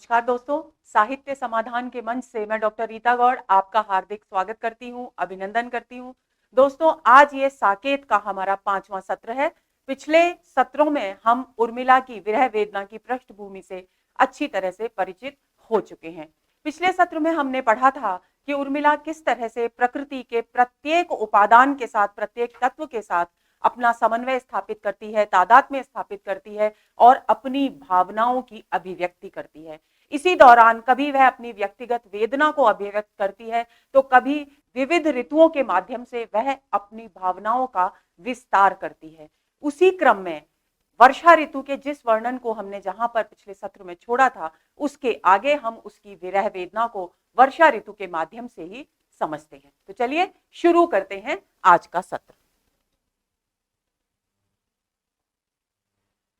नमस्कार दोस्तों, साहित्य समाधान के मंच से मैं डॉक्टर रीता गौड़ आपका हार्दिक स्वागत करती हूं, अभिनंदन करती हूं। दोस्तों, आज ये साकेत का हमारा 5वां सत्र है। पिछले सत्रों में हम उर्मिला की विरह वेदना की पृष्ठभूमि से अच्छी तरह से परिचित हो चुके हैं। पिछले सत्र में हमने पढ़ा था कि उर्मिला किस तरह से प्रकृति के प्रत्येक उपादान के साथ, प्रत्येक तत्व के साथ अपना समन्वय स्थापित करती है, तादात्म्य स्थापित करती है और अपनी भावनाओं की अभिव्यक्ति करती है। इसी दौरान कभी वह अपनी व्यक्तिगत वेदना को अभिव्यक्त करती है, तो कभी विविध ऋतुओं के माध्यम से वह अपनी भावनाओं का विस्तार करती है। उसी क्रम में वर्षा ऋतु के जिस वर्णन को हमने जहां पर पिछले सत्र में छोड़ा था, उसके आगे हम उसकी विरह वेदना को वर्षा ऋतु के माध्यम से ही समझते हैं। तो चलिए शुरू करते हैं आज का सत्र।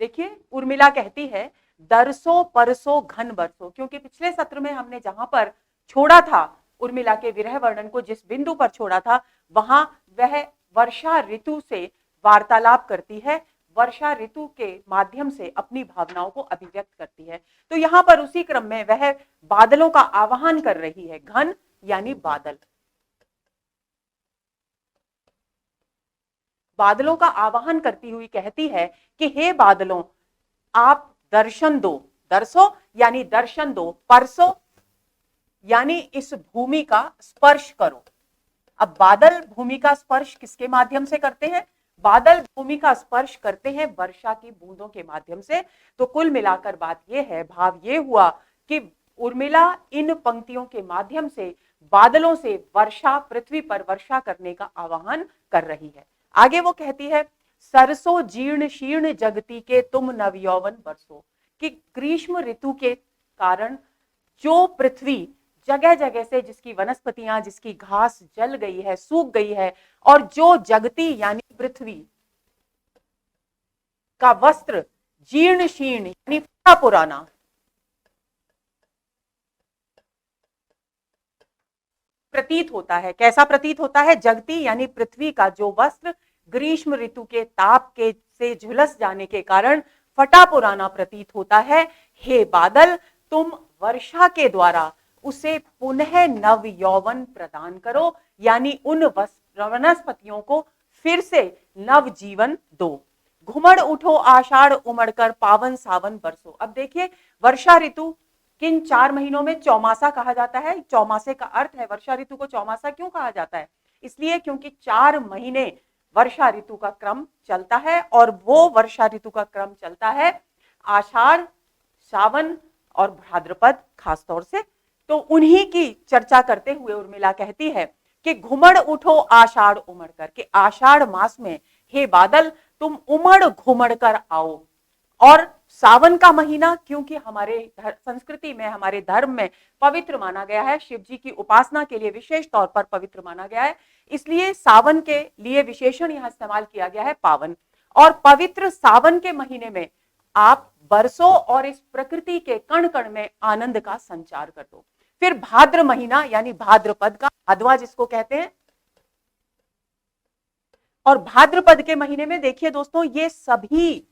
देखिए, उर्मिला कहती है, दरसों परसों घन बरसों, क्योंकि पिछले सत्र में हमने जहां पर छोड़ा था उर्मिला के विरह वर्णन को, जिस बिंदु पर छोड़ा था, वहां वह वर्षा ऋतु से वार्तालाप करती है, वर्षा ऋतु के माध्यम से अपनी भावनाओं को अभिव्यक्त करती है। तो यहां पर उसी क्रम में वह बादलों का आवाहन कर रही है। घन यानी बादल, बादलों का आवाहन करती हुई कहती है कि हे बादलों, आप दर्शन दो। दर्शो यानी दर्शन दो, परसो यानी इस भूमि का स्पर्श करो। अब बादल भूमि का स्पर्श किसके माध्यम से करते हैं? बादल भूमि का स्पर्श करते हैं वर्षा की बूंदों के माध्यम से। तो कुल मिलाकर बात यह है, भाव ये हुआ कि उर्मिला इन पंक्तियों के माध्यम से बादलों से वर्षा, पृथ्वी पर वर्षा करने का आह्वान कर रही है। आगे वो कहती है, सरसों जीर्ण शीर्ण जगती के तुम नवयौवन बरसो, कि ग्रीष्म ऋतु के कारण जो पृथ्वी जगह जगह से, जिसकी वनस्पतियां, जिसकी घास जल गई है, सूख गई है, और जो जगती यानी पृथ्वी का वस्त्र जीर्ण शीर्ण यानी फटा पुराना, प्रतीत होता है। कैसा प्रतीत होता है? जगती यानी पृथ्वी का जो वस्त्र ग्रीष्म ऋतु के ताप के से झुलस जाने के कारण फटा पुराना प्रतीत होता है, हे बादल, तुम वर्षा के द्वारा उसे पुनः नव यौवन प्रदान करो, यानी उन वनस्पतियों को फिर से नव जीवन दो। घुमड़ उठो आषाढ़ उमड़कर पावन सावन बरसो। अब देखिए, वर्षा ऋतु किन 4 महीनों में चौमासा कहा जाता है? चौमासे का अर्थ है, वर्षा ऋतु को चौमासा क्यों कहा जाता है? इसलिए क्योंकि 4 महीने वर्षा ऋतु का क्रम चलता है, और वो वर्षा ऋतु का क्रम चलता है आषाढ़, सावन और भाद्रपद खासतौर से। तो उन्हीं की चर्चा करते हुए उर्मिला कहती है कि घुमड़ उठो आषाढ़ उमड़ कर, के आषाढ़ मास में हे बादल तुम उमड़ घुमड़ कर आओ। और सावन का महीना क्योंकि हमारे संस्कृति में, हमारे धर्म में पवित्र माना गया है, शिव जी की उपासना के लिए विशेष तौर पर पवित्र माना गया है, इसलिए सावन के लिए विशेषण यहां इस्तेमाल किया गया है पावन। और पवित्र सावन के महीने में आप बरसों और इस प्रकृति के कण कण में आनंद का संचार कर दो। फिर भाद्र महीना यानी भाद्रपद का, भादवा जिसको कहते हैं, और भाद्रपद के महीने में देखिए दोस्तों, ये सभी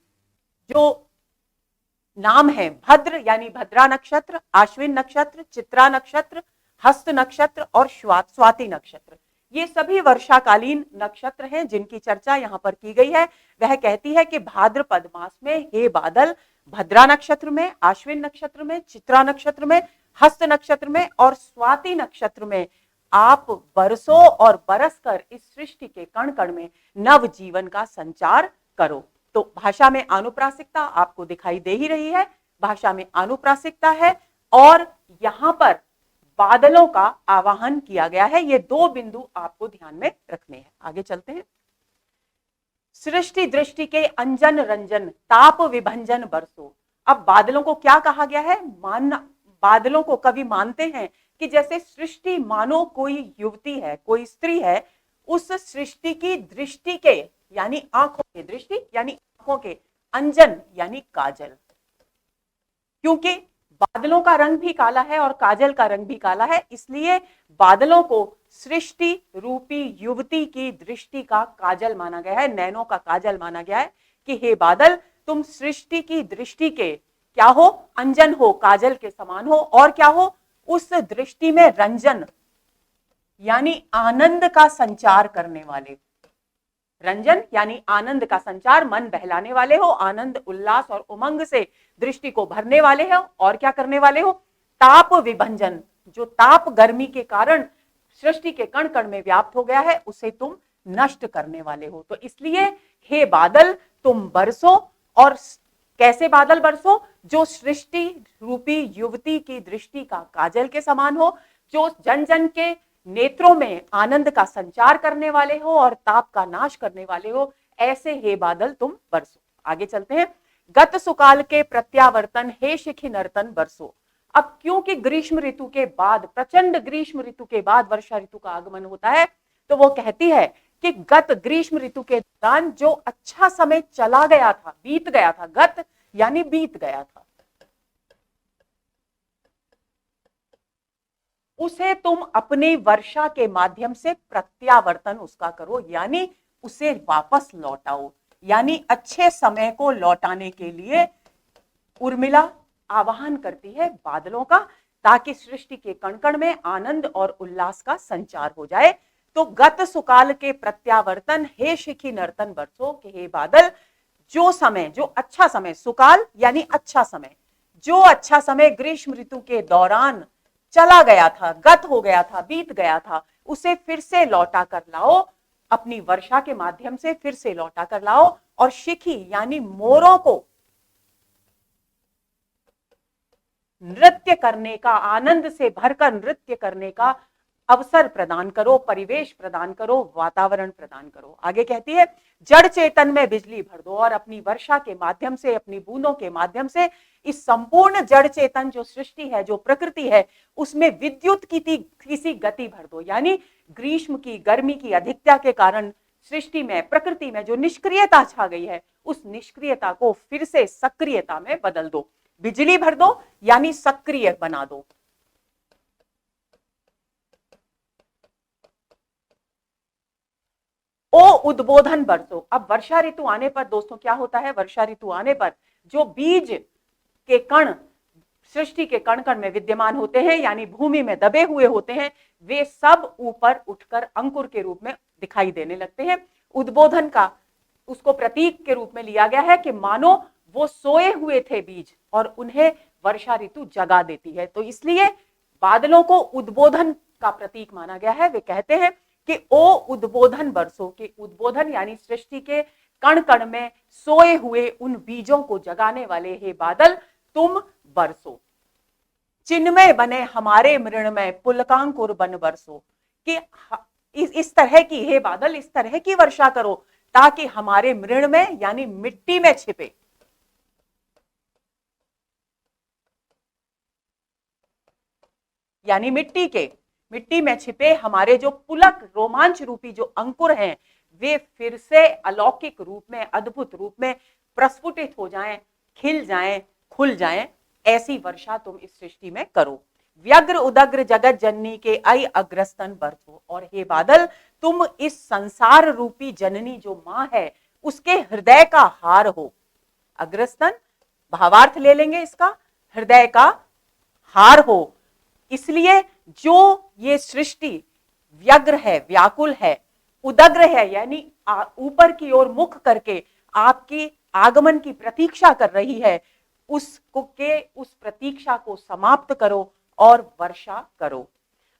जो नाम है, भद्र यानी भद्रा नक्षत्र, आश्विन नक्षत्र, चित्रा नक्षत्र, हस्त नक्षत्र और स्वाति नक्षत्र, ये सभी वर्षाकालीन नक्षत्र हैं जिनकी चर्चा यहां पर की गई है। वह कहती है कि भाद्रपद मास में हे बादल, भद्रा नक्षत्र में, आश्विन नक्षत्र में, चित्रा नक्षत्र में, हस्त नक्षत्र में और स्वाति नक्षत्र में आप बरसों और बरस कर इस सृष्टि के कण कण में नव जीवन का संचार करो। तो भाषा में आनुप्रासिकता आपको दिखाई दे ही रही है, भाषा में आनुप्रासिकता है, और यहां पर बादलों का आवाहन किया गया है। ये 2 बिंदु आपको ध्यान में रखने हैं। आगे चलते हैं। सृष्टि दृष्टि के अंजन रंजन ताप विभंजन बरसो। अब बादलों को क्या कहा गया है? मानना, बादलों को कवि मानते हैं कि जैसे सृष्टि मानो कोई युवती है, कोई स्त्री है, उस सृष्टि की दृष्टि के यानी आंखों के, दृष्टि यानी आंखों के, अंजन यानी काजल, क्योंकि बादलों का रंग भी काला है और काजल का रंग भी काला है, इसलिए बादलों को सृष्टि रूपी युवती की दृष्टि का काजल माना गया है, नैनों का काजल माना गया है कि हे बादल, तुम सृष्टि की दृष्टि के क्या हो, अंजन हो, काजल के समान हो, और क्या हो, उस दृष्टि में रंजन यानी आनंद का संचार करने वाले, रंजन यानी आनंद का संचार, मन बहलाने वाले हो, आनंद उल्लास और उमंग से दृष्टि को भरने वाले हो, और क्या करने वाले हो, ताप विभंजन, जो ताप गर्मी के कारण सृष्टि के कण कण में व्याप्त हो गया है उसे तुम नष्ट करने वाले हो। तो इसलिए हे बादल तुम बरसो, और कैसे बादल बरसो, जो सृष्टि रूपी युवती की दृष्टि का काजल के समान हो, जो जन जन के नेत्रों में आनंद का संचार करने वाले हो और ताप का नाश करने वाले हो, ऐसे हे बादल तुम बरसो। आगे चलते हैं। गत सुकाल के प्रत्यावर्तन हे शिखी नर्तन बरसो। अब क्योंकि ग्रीष्म ऋतु के बाद, प्रचंड ग्रीष्म ऋतु के बाद वर्षा ऋतु का आगमन होता है, तो वो कहती है कि गत ग्रीष्म ऋतु के दौरान जो अच्छा समय चला गया था, बीत गया था, गत यानी बीत गया था, उसे तुम अपनी वर्षा के माध्यम से प्रत्यावर्तन उसका करो, यानी उसे वापस लौटाओ। यानी अच्छे समय को लौटाने के लिए उर्मिला आवाहन करती है बादलों का, ताकि सृष्टि के कण कण में आनंद और उल्लास का संचार हो जाए। तो गत सुकाल के प्रत्यावर्तन हे शिखी नर्तन बरसो, कि हे बादल, जो समय, जो अच्छा समय, सुकाल यानी अच्छा समय, जो अच्छा समय ग्रीष्म ऋतु के दौरान चला गया था, गत हो गया था, बीत गया था, उसे फिर से लौटा कर लाओ, अपनी वर्षा के माध्यम से फिर से लौटा कर लाओ, और शिखी यानी मोरों को नृत्य करने का, आनंद से भरकर नृत्य करने का अवसर प्रदान करो, परिवेश प्रदान करो, वातावरण प्रदान करो। आगे कहती है, जड़ चेतन में बिजली भर दो, और अपनी वर्षा के माध्यम से, अपनी बूंदों के माध्यम से इस संपूर्ण जड़ चेतन जो सृष्टि है, जो प्रकृति है, उसमें विद्युत की किसी गति भर दो। यानी ग्रीष्म की, गर्मी की अधिकता के कारण सृष्टि में, प्रकृति में जो निष्क्रियता छा गई है, उस निष्क्रियता को फिर से सक्रियता में बदल दो। बिजली भर दो यानी सक्रिय बना दो। ओ उद्बोधन बरसो। अब वर्षा ऋतु आने पर दोस्तों क्या होता है, वर्षा ऋतु आने पर जो बीज के कण सृष्टि के कण कण में विद्यमान होते हैं, यानी भूमि में दबे हुए होते हैं, वे सब ऊपर उठकर अंकुर के रूप में दिखाई देने लगते हैं। उद्बोधन का उसको प्रतीक के रूप में लिया गया है कि मानो वो सोए हुए थे बीज, और उन्हें वर्षा ऋतु जगा देती है। तो इसलिए बादलों को उद्बोधन का प्रतीक माना गया है। वे कहते हैं कि ओ उद्बोधन बरसो, कि उद्बोधन यानी सृष्टि के कण कण में सोए हुए उन बीजों को जगाने वाले हे बादल तुम बरसो। चिन्मय बने हमारे मृणमय पुलकांकुर बन बरसो, कि इस तरह की, हे बादल, इस तरह की वर्षा करो ताकि हमारे मृण में यानी मिट्टी में छिपे, यानी मिट्टी में छिपे हमारे जो पुलक, रोमांच रूपी जो अंकुर हैं, वे फिर से अलौकिक रूप में, अद्भुत रूप में प्रस्फुटित हो जाएं, खिल जाएं, खुल जाएं। ऐसी वर्षा तुम इस सृष्टि में करो। व्यग्र उदग्र जगत जननी के अय अग्रस्तन बरसो, और हे बादल तुम इस संसार रूपी जननी जो मां है, उसके हृदय का हार हो। अग्रस्तन भावार्थ ले लेंगे इसका, हृदय का हार हो। इसलिए जो ये सृष्टि व्यग्र है, व्याकुल है, उदग्र है, यानी ऊपर की ओर मुख करके आपकी आगमन की प्रतीक्षा कर रही है, उस प्रतीक्षा को समाप्त करो और वर्षा करो।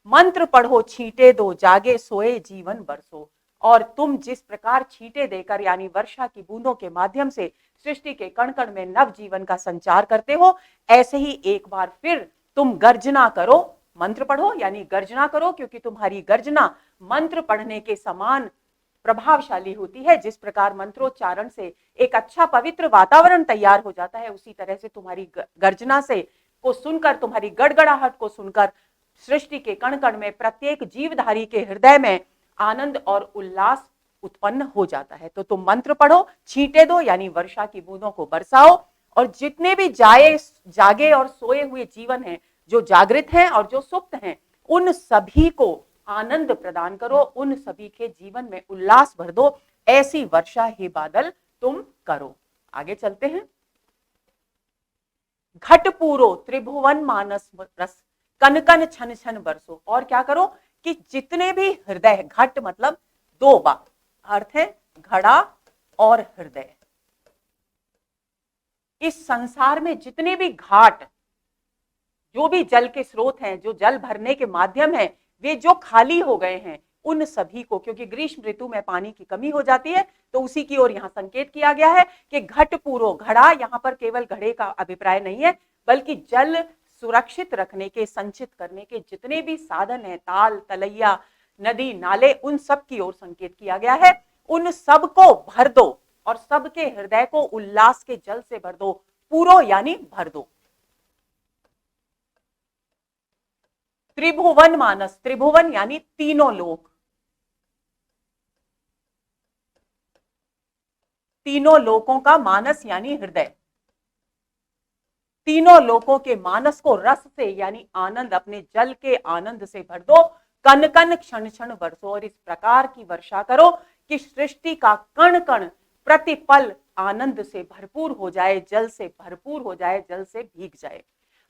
मंत्र पढ़ो छींटे दो, जागे सोए जीवन बरसो। और तुम जिस प्रकार छींटे देकर यानी वर्षा की बूंदों के माध्यम से सृष्टि के कण कण में नव जीवन का संचार करते हो, ऐसे ही एक बार फिर तुम गर्जना करो, मंत्र पढ़ो यानी गर्जना करो, क्योंकि तुम्हारी गर्जना मंत्र पढ़ने के समान प्रभावशाली होती है। जिस प्रकार मंत्रोच्चारण से एक अच्छा पवित्र वातावरण तैयार हो जाता है, उसी तरह से तुम्हारी गर्जना से को सुनकर, तुम्हारी गड़गड़ाहट को सुनकर सृष्टि के कण कण में, प्रत्येक जीवधारी के हृदय में आनंद और उल्लास उत्पन्न हो जाता है। तो तुम मंत्र पढ़ो, छींटे दो यानी वर्षा की बूंदों को बरसाओ, और जितने भी जागे और सोए हुए जीवन हैं, जो जागृत हैं और जो सुप्त हैं, उन सभी को आनंद प्रदान करो, उन सभी के जीवन में उल्लास भर दो। ऐसी वर्षा हे बादल तुम करो। आगे चलते हैं। घट पूरो त्रिभुवन मानस रस, कन कन छन छन बरसो। और क्या करो कि जितने भी हृदय, घट मतलब दो बार, अर्थ है घड़ा और हृदय, इस संसार में जितने भी घाट, जो भी जल के स्रोत हैं, जो जल भरने के माध्यम हैं, वे जो खाली हो गए हैं, उन सभी को, क्योंकि ग्रीष्म ऋतु में पानी की कमी हो जाती है, तो उसी की ओर यहां संकेत किया गया है कि घट पूरो, घड़ा यहां पर केवल घड़े का अभिप्राय नहीं है, बल्कि जल सुरक्षित रखने के, संचित करने के जितने भी साधन हैं, ताल तलैया नदी नाले, उन सब की ओर संकेत किया गया है। उन सब को भर दो और सबके हृदय को उल्लास के जल से भर दो, पूरो यानी भर दो। त्रिभुवन मानस, त्रिभुवन यानी तीनों लोक, तीनों लोकों का मानस यानी हृदय, तीनों लोकों के मानस को रस से यानी आनंद, अपने जल के आनंद से भर दो, कन कन क्षण क्षण बरसो। और इस प्रकार की वर्षा करो कि सृष्टि का कण कण प्रतिपल आनंद से भरपूर हो जाए, जल से भरपूर हो जाए, जल से भीग जाए।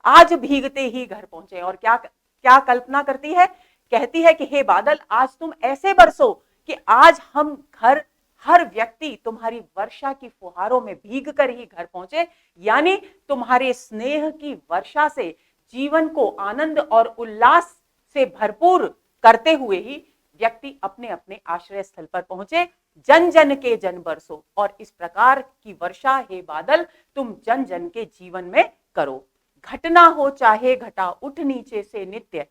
आज भीगते ही घर पहुंचे। और क्या क्या कल्पना करती है, कहती है कि हे बादल, आज तुम ऐसे बरसो कि आज हम घर, हर व्यक्ति तुम्हारी वर्षा की फुहारों में भीग कर ही घर पहुंचे, यानी तुम्हारे स्नेह की वर्षा से जीवन को आनंद और उल्लास से भरपूर करते हुए ही व्यक्ति अपने अपने आश्रय स्थल पर पहुंचे। जन जन के जन बरसो। और इस प्रकार की वर्षा हे बादल तुम जन जन के जीवन में करो। घटना हो चाहे घटा उठ नीचे से नित्य,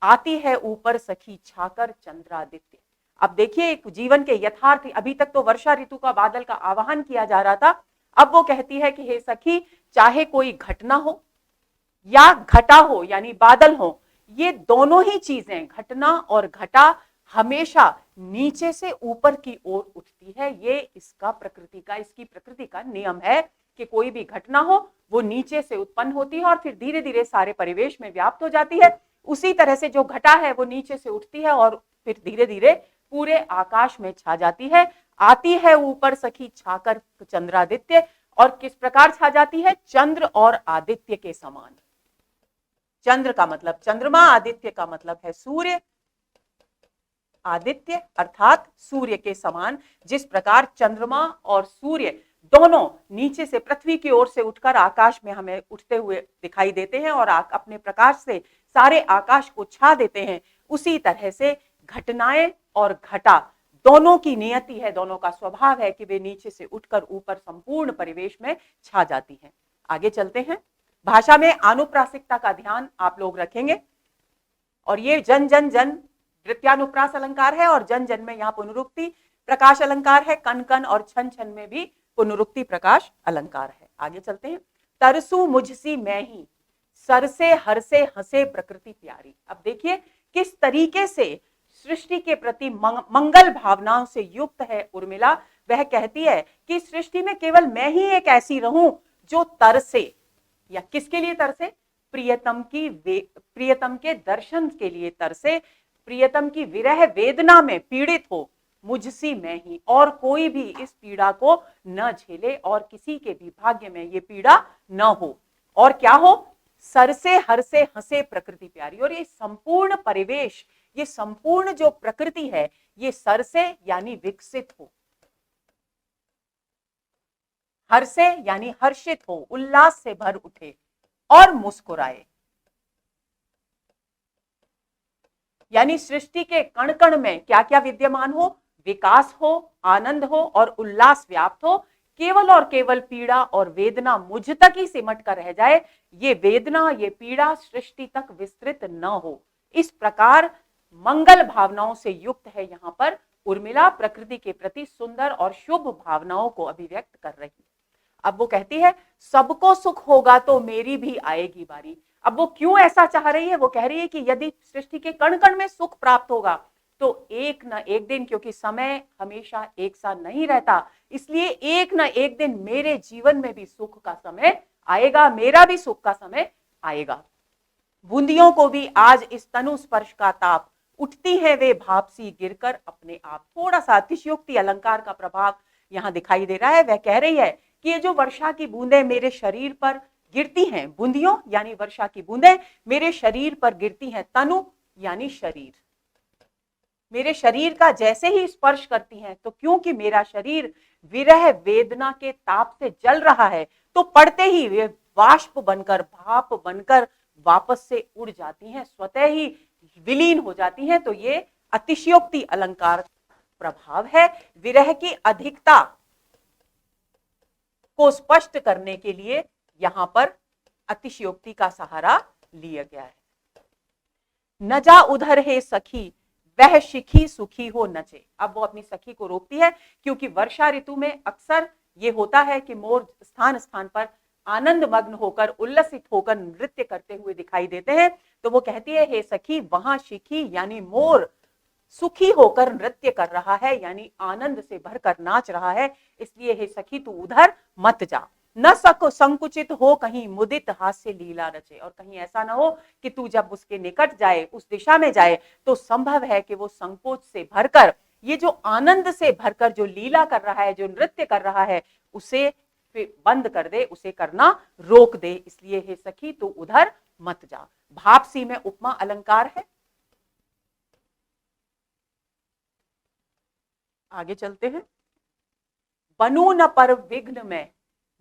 आती है ऊपर सखी छाकर चंद्रादित्य। अब देखिए जीवन के यथार्थ, अभी तक तो वर्षा ऋतु का बादल का आवाहन किया जा रहा था, अब वो कहती है कि हे सखी, चाहे कोई घटना हो या घटा हो यानी बादल हो, ये दोनों ही चीजें, घटना और घटा, हमेशा नीचे से ऊपर की ओर उठती है। ये इसका प्रकृति का, इसकी प्रकृति का नियम है कि कोई भी घटना हो वो नीचे से उत्पन्न होती है और फिर धीरे धीरे सारे परिवेश में व्याप्त हो जाती है। उसी तरह से जो घटा है वो नीचे से उठती है और फिर धीरे धीरे पूरे आकाश में छा जाती है। आती है ऊपर सखी छाकर चंद्रादित्य। और किस प्रकार छा जाती है? चंद्र और आदित्य के समान। चंद्र का मतलब चंद्रमा, आदित्य का मतलब है सूर्य। आदित्य अर्थात सूर्य के समान। जिस प्रकार चंद्रमा और सूर्य दोनों नीचे से पृथ्वी की ओर से उठकर आकाश में हमें उठते हुए दिखाई देते हैं और अपने प्रकाश से सारे आकाश को छा देते हैं, उसी तरह से घटनाएं और घटा दोनों की नियति है, दोनों का स्वभाव है कि वे नीचे से उठकर ऊपर संपूर्ण परिवेश में छा जाती हैं। आगे चलते हैं। भाषा में आनुप्रासिकता का ध्यान आप लोग रखेंगे और ये जन जन जन द्वितीयानुप्रास अलंकार है और जन जन में यहाँ पुनरुक्ति प्रकाश अलंकार है। कन कन और छन छन में भी पुनरुक्ति प्रकाश अलंकार है। आगे चलते हैं। तरसू मुझसी मैं ही, सर से हर से हंसे प्रकृति प्यारी। अब देखिए किस तरीके से सृष्टि के प्रति मंगल भावनाओं से युक्त है उर्मिला। वह कहती है कि सृष्टि में केवल मैं ही एक ऐसी रहूं जो तरसे, या किसके लिए तरसे? प्रियतम के दर्शन के लिए तरसे, प्रियतम की विरह वेदना में पीड़ित हो। मुझसी मैं ही, और कोई भी इस पीड़ा को न झेले और किसी के भी भाग्य में ये पीड़ा न हो। और क्या हो? सर से हर से हंसे प्रकृति प्यारी। और ये संपूर्ण परिवेश, ये संपूर्ण जो प्रकृति है, ये सर से यानी विकसित हो, हर से यानी हर्षित हो, उल्लास से भर उठे और मुस्कुराए। यानी सृष्टि के कण कण में क्या क्या विद्यमान हो? विकास हो, आनंद हो और उल्लास व्याप्त हो। केवल और केवल पीड़ा और वेदना मुझ तक ही सिमट कर रह जाए, ये वेदना, ये पीड़ा सृष्टि तक विस्तृत न हो। इस प्रकार मंगल भावनाओं से युक्त है यहाँ पर उर्मिला, प्रकृति के प्रति सुंदर और शुभ भावनाओं को अभिव्यक्त कर रही। अब वो कहती है सबको सुख होगा तो मेरी भी आएगी बारी। अब वो क्यों ऐसा चाह रही है? वो कह रही है कि यदि सृष्टि के कण कण में सुख प्राप्त होगा तो एक न एक दिन, क्योंकि समय हमेशा एक सा नहीं रहता, इसलिए एक न एक दिन मेरे जीवन में भी सुख का समय आएगा, मेरा भी सुख का समय आएगा। बूंदियों को भी आज इस तनु स्पर्श का ताप, उठती है वे भाप सी गिरकर अपने आप। थोड़ा सा अतिशयोक्ति अलंकार का प्रभाव यहां दिखाई दे रहा है। वह कह रही है कि ये जो वर्षा की बूंदें मेरे शरीर पर गिरती हैं बूंदियों यानी वर्षा की बूंदें मेरे शरीर पर गिरती हैं, तनु यानी शरीर, मेरे शरीर का जैसे ही स्पर्श करती हैं तो क्योंकि मेरा शरीर विरह वेदना के ताप से जल रहा है तो पड़ते ही वे वाष्प बनकर, भाप बनकर वापस से उड़ जाती हैं, स्वतः ही विलीन हो जाती हैं। तो ये अतिशयोक्ति अलंकार प्रभाव है। विरह की अधिकता को स्पष्ट करने के लिए यहां पर अतिशयोक्ति का सहारा लिया गया है। न जा उधर है सखी वह शिखी सुखी हो नचे। अब वो अपनी सखी को रोकती है क्योंकि वर्षा ऋतु में अक्सर ये होता है कि मोर स्थान स्थान पर आनंद मग्न होकर, उल्लसित होकर नृत्य करते हुए दिखाई देते हैं। तो वो कहती है, हे सखी वहां शिखी यानी मोर सुखी होकर नृत्य कर रहा है, यानी आनंद से भरकर नाच रहा है, इसलिए हे सखी तू उधर मत जा। न संकुचित हो कहीं मुदित हास्य लीला रचे, और कहीं ऐसा ना हो कि तू जब उसके निकट जाए, उस दिशा में जाए, तो संभव है कि वो संकोच से भरकर, ये जो आनंद से भरकर जो लीला कर रहा है, जो नृत्य कर रहा है, उसे बंद कर दे, उसे करना रोक दे। इसलिए हे सखी तू उधर मत जा। भापसी में उपमा अलंकार है। आगे चलते हैं। बनू न पर विघ्न में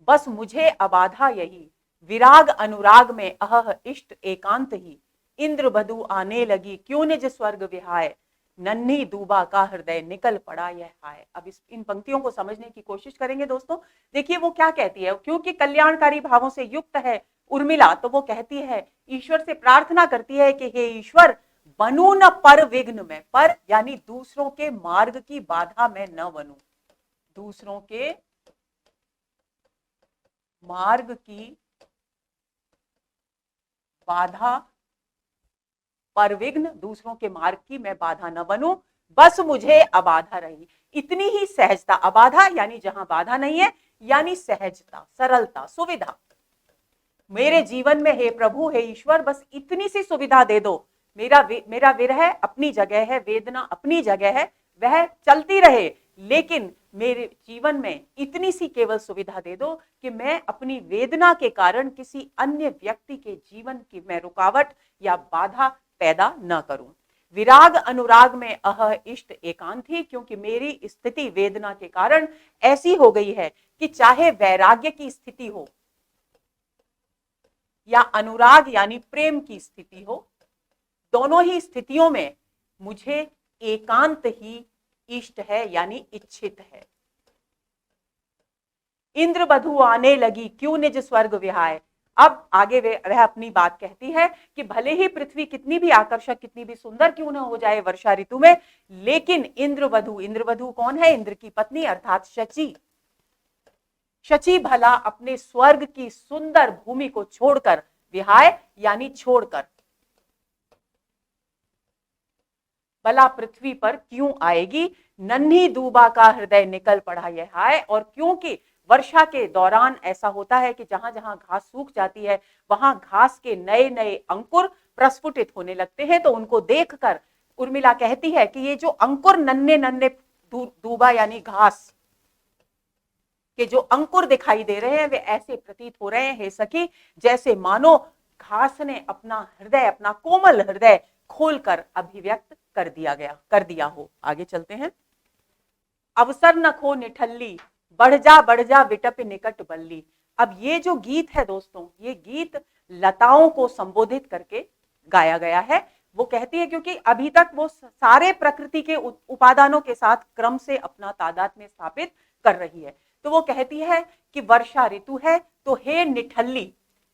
बस मुझे अबाधा यही, विराग अनुराग में अह इष्ट एकांत ही, इंद्र बधु आने लगी क्यों निज स्वर्ग विहाय, नन्ही दूबा का हृदय निकल पड़ा यह हाय। अब इन पंक्तियों को समझने की कोशिश करेंगे दोस्तों। देखिए वो क्या कहती है, क्योंकि कल्याणकारी भावों से युक्त है उर्मिला, तो वो कहती है, ईश्वर से प्रार्थना करती है कि हे ईश्वर बनू न पर विघ्न में, पर यानी दूसरों के मार्ग की बाधा में न बनूं, दूसरों के मार्ग की बाधा पर विघ्न, दूसरों के मार्ग की मैं बाधा न बनूं, बस मुझे अबाधा रही। इतनी ही सहजता, अबाधा यानी जहां बाधा नहीं है, यानी सहजता, सरलता, सुविधा मेरे जीवन में, हे प्रभु, हे ईश्वर, बस इतनी सी सुविधा दे दो। मेरा विरह अपनी जगह है, वेदना अपनी जगह है, वह चलती रहे, लेकिन मेरे जीवन में इतनी सी केवल सुविधा दे दो कि मैं अपनी वेदना के कारण किसी अन्य व्यक्ति के जीवन की मैं रुकावट या बाधा पैदा न करूं। विराग अनुराग में अह इष्ट एकांत ही, क्योंकि मेरी स्थिति वेदना के कारण ऐसी हो गई है कि चाहे वैराग्य की स्थिति हो या अनुराग यानी प्रेम की स्थिति हो, दोनों ही स्थितियों में मुझे एकांत ही इष्ट है, यानी इच्छित है। इंद्र बधु आने लगी क्यों निज स्वर्ग विहाय। अब आगे वह अपनी बात कहती है कि भले ही पृथ्वी कितनी भी आकर्षक, कितनी भी सुंदर क्यों न हो जाए वर्षा ऋतु में, लेकिन इंद्रवधु कौन है? इंद्र की पत्नी अर्थात शची। शची भला अपने स्वर्ग की सुंदर भूमि को छोड़कर, विहाय यानी छोड़कर, भला पृथ्वी पर क्यों आएगी? नन्ही दूबा का हृदय निकल पड़ा यह हाय। और क्योंकि वर्षा के दौरान ऐसा होता है कि जहां जहां घास सूख जाती है, वहां घास के नए नए अंकुर प्रस्फुटित होने लगते हैं, तो उनको देखकर उर्मिला कहती है कि ये जो अंकुर, नन्हे नन्हे दूबा यानी घास के जो अंकुर दिखाई दे रहे हैं, वे ऐसे प्रतीत हो रहे हैं हे सखी जैसे मानो घास ने अपना हृदय, अपना कोमल हृदय खोलकर अभिव्यक्त कर दिया हो। आगे चलते हैं। अवसर न खो निठल्ली बढ़ जा विटप निकट बल्ली। अब ये जो गीत है दोस्तों, ये गीत लताओं को संबोधित करके गाया गया है। वो कहती है क्योंकि अभी तक वो सारे प्रकृति के उपादानों के साथ क्रम से अपना तादात्म्य स्थापित कर रही है। तो वो कहती है कि वर्षा ऋतु है, तो हे निठल्ली,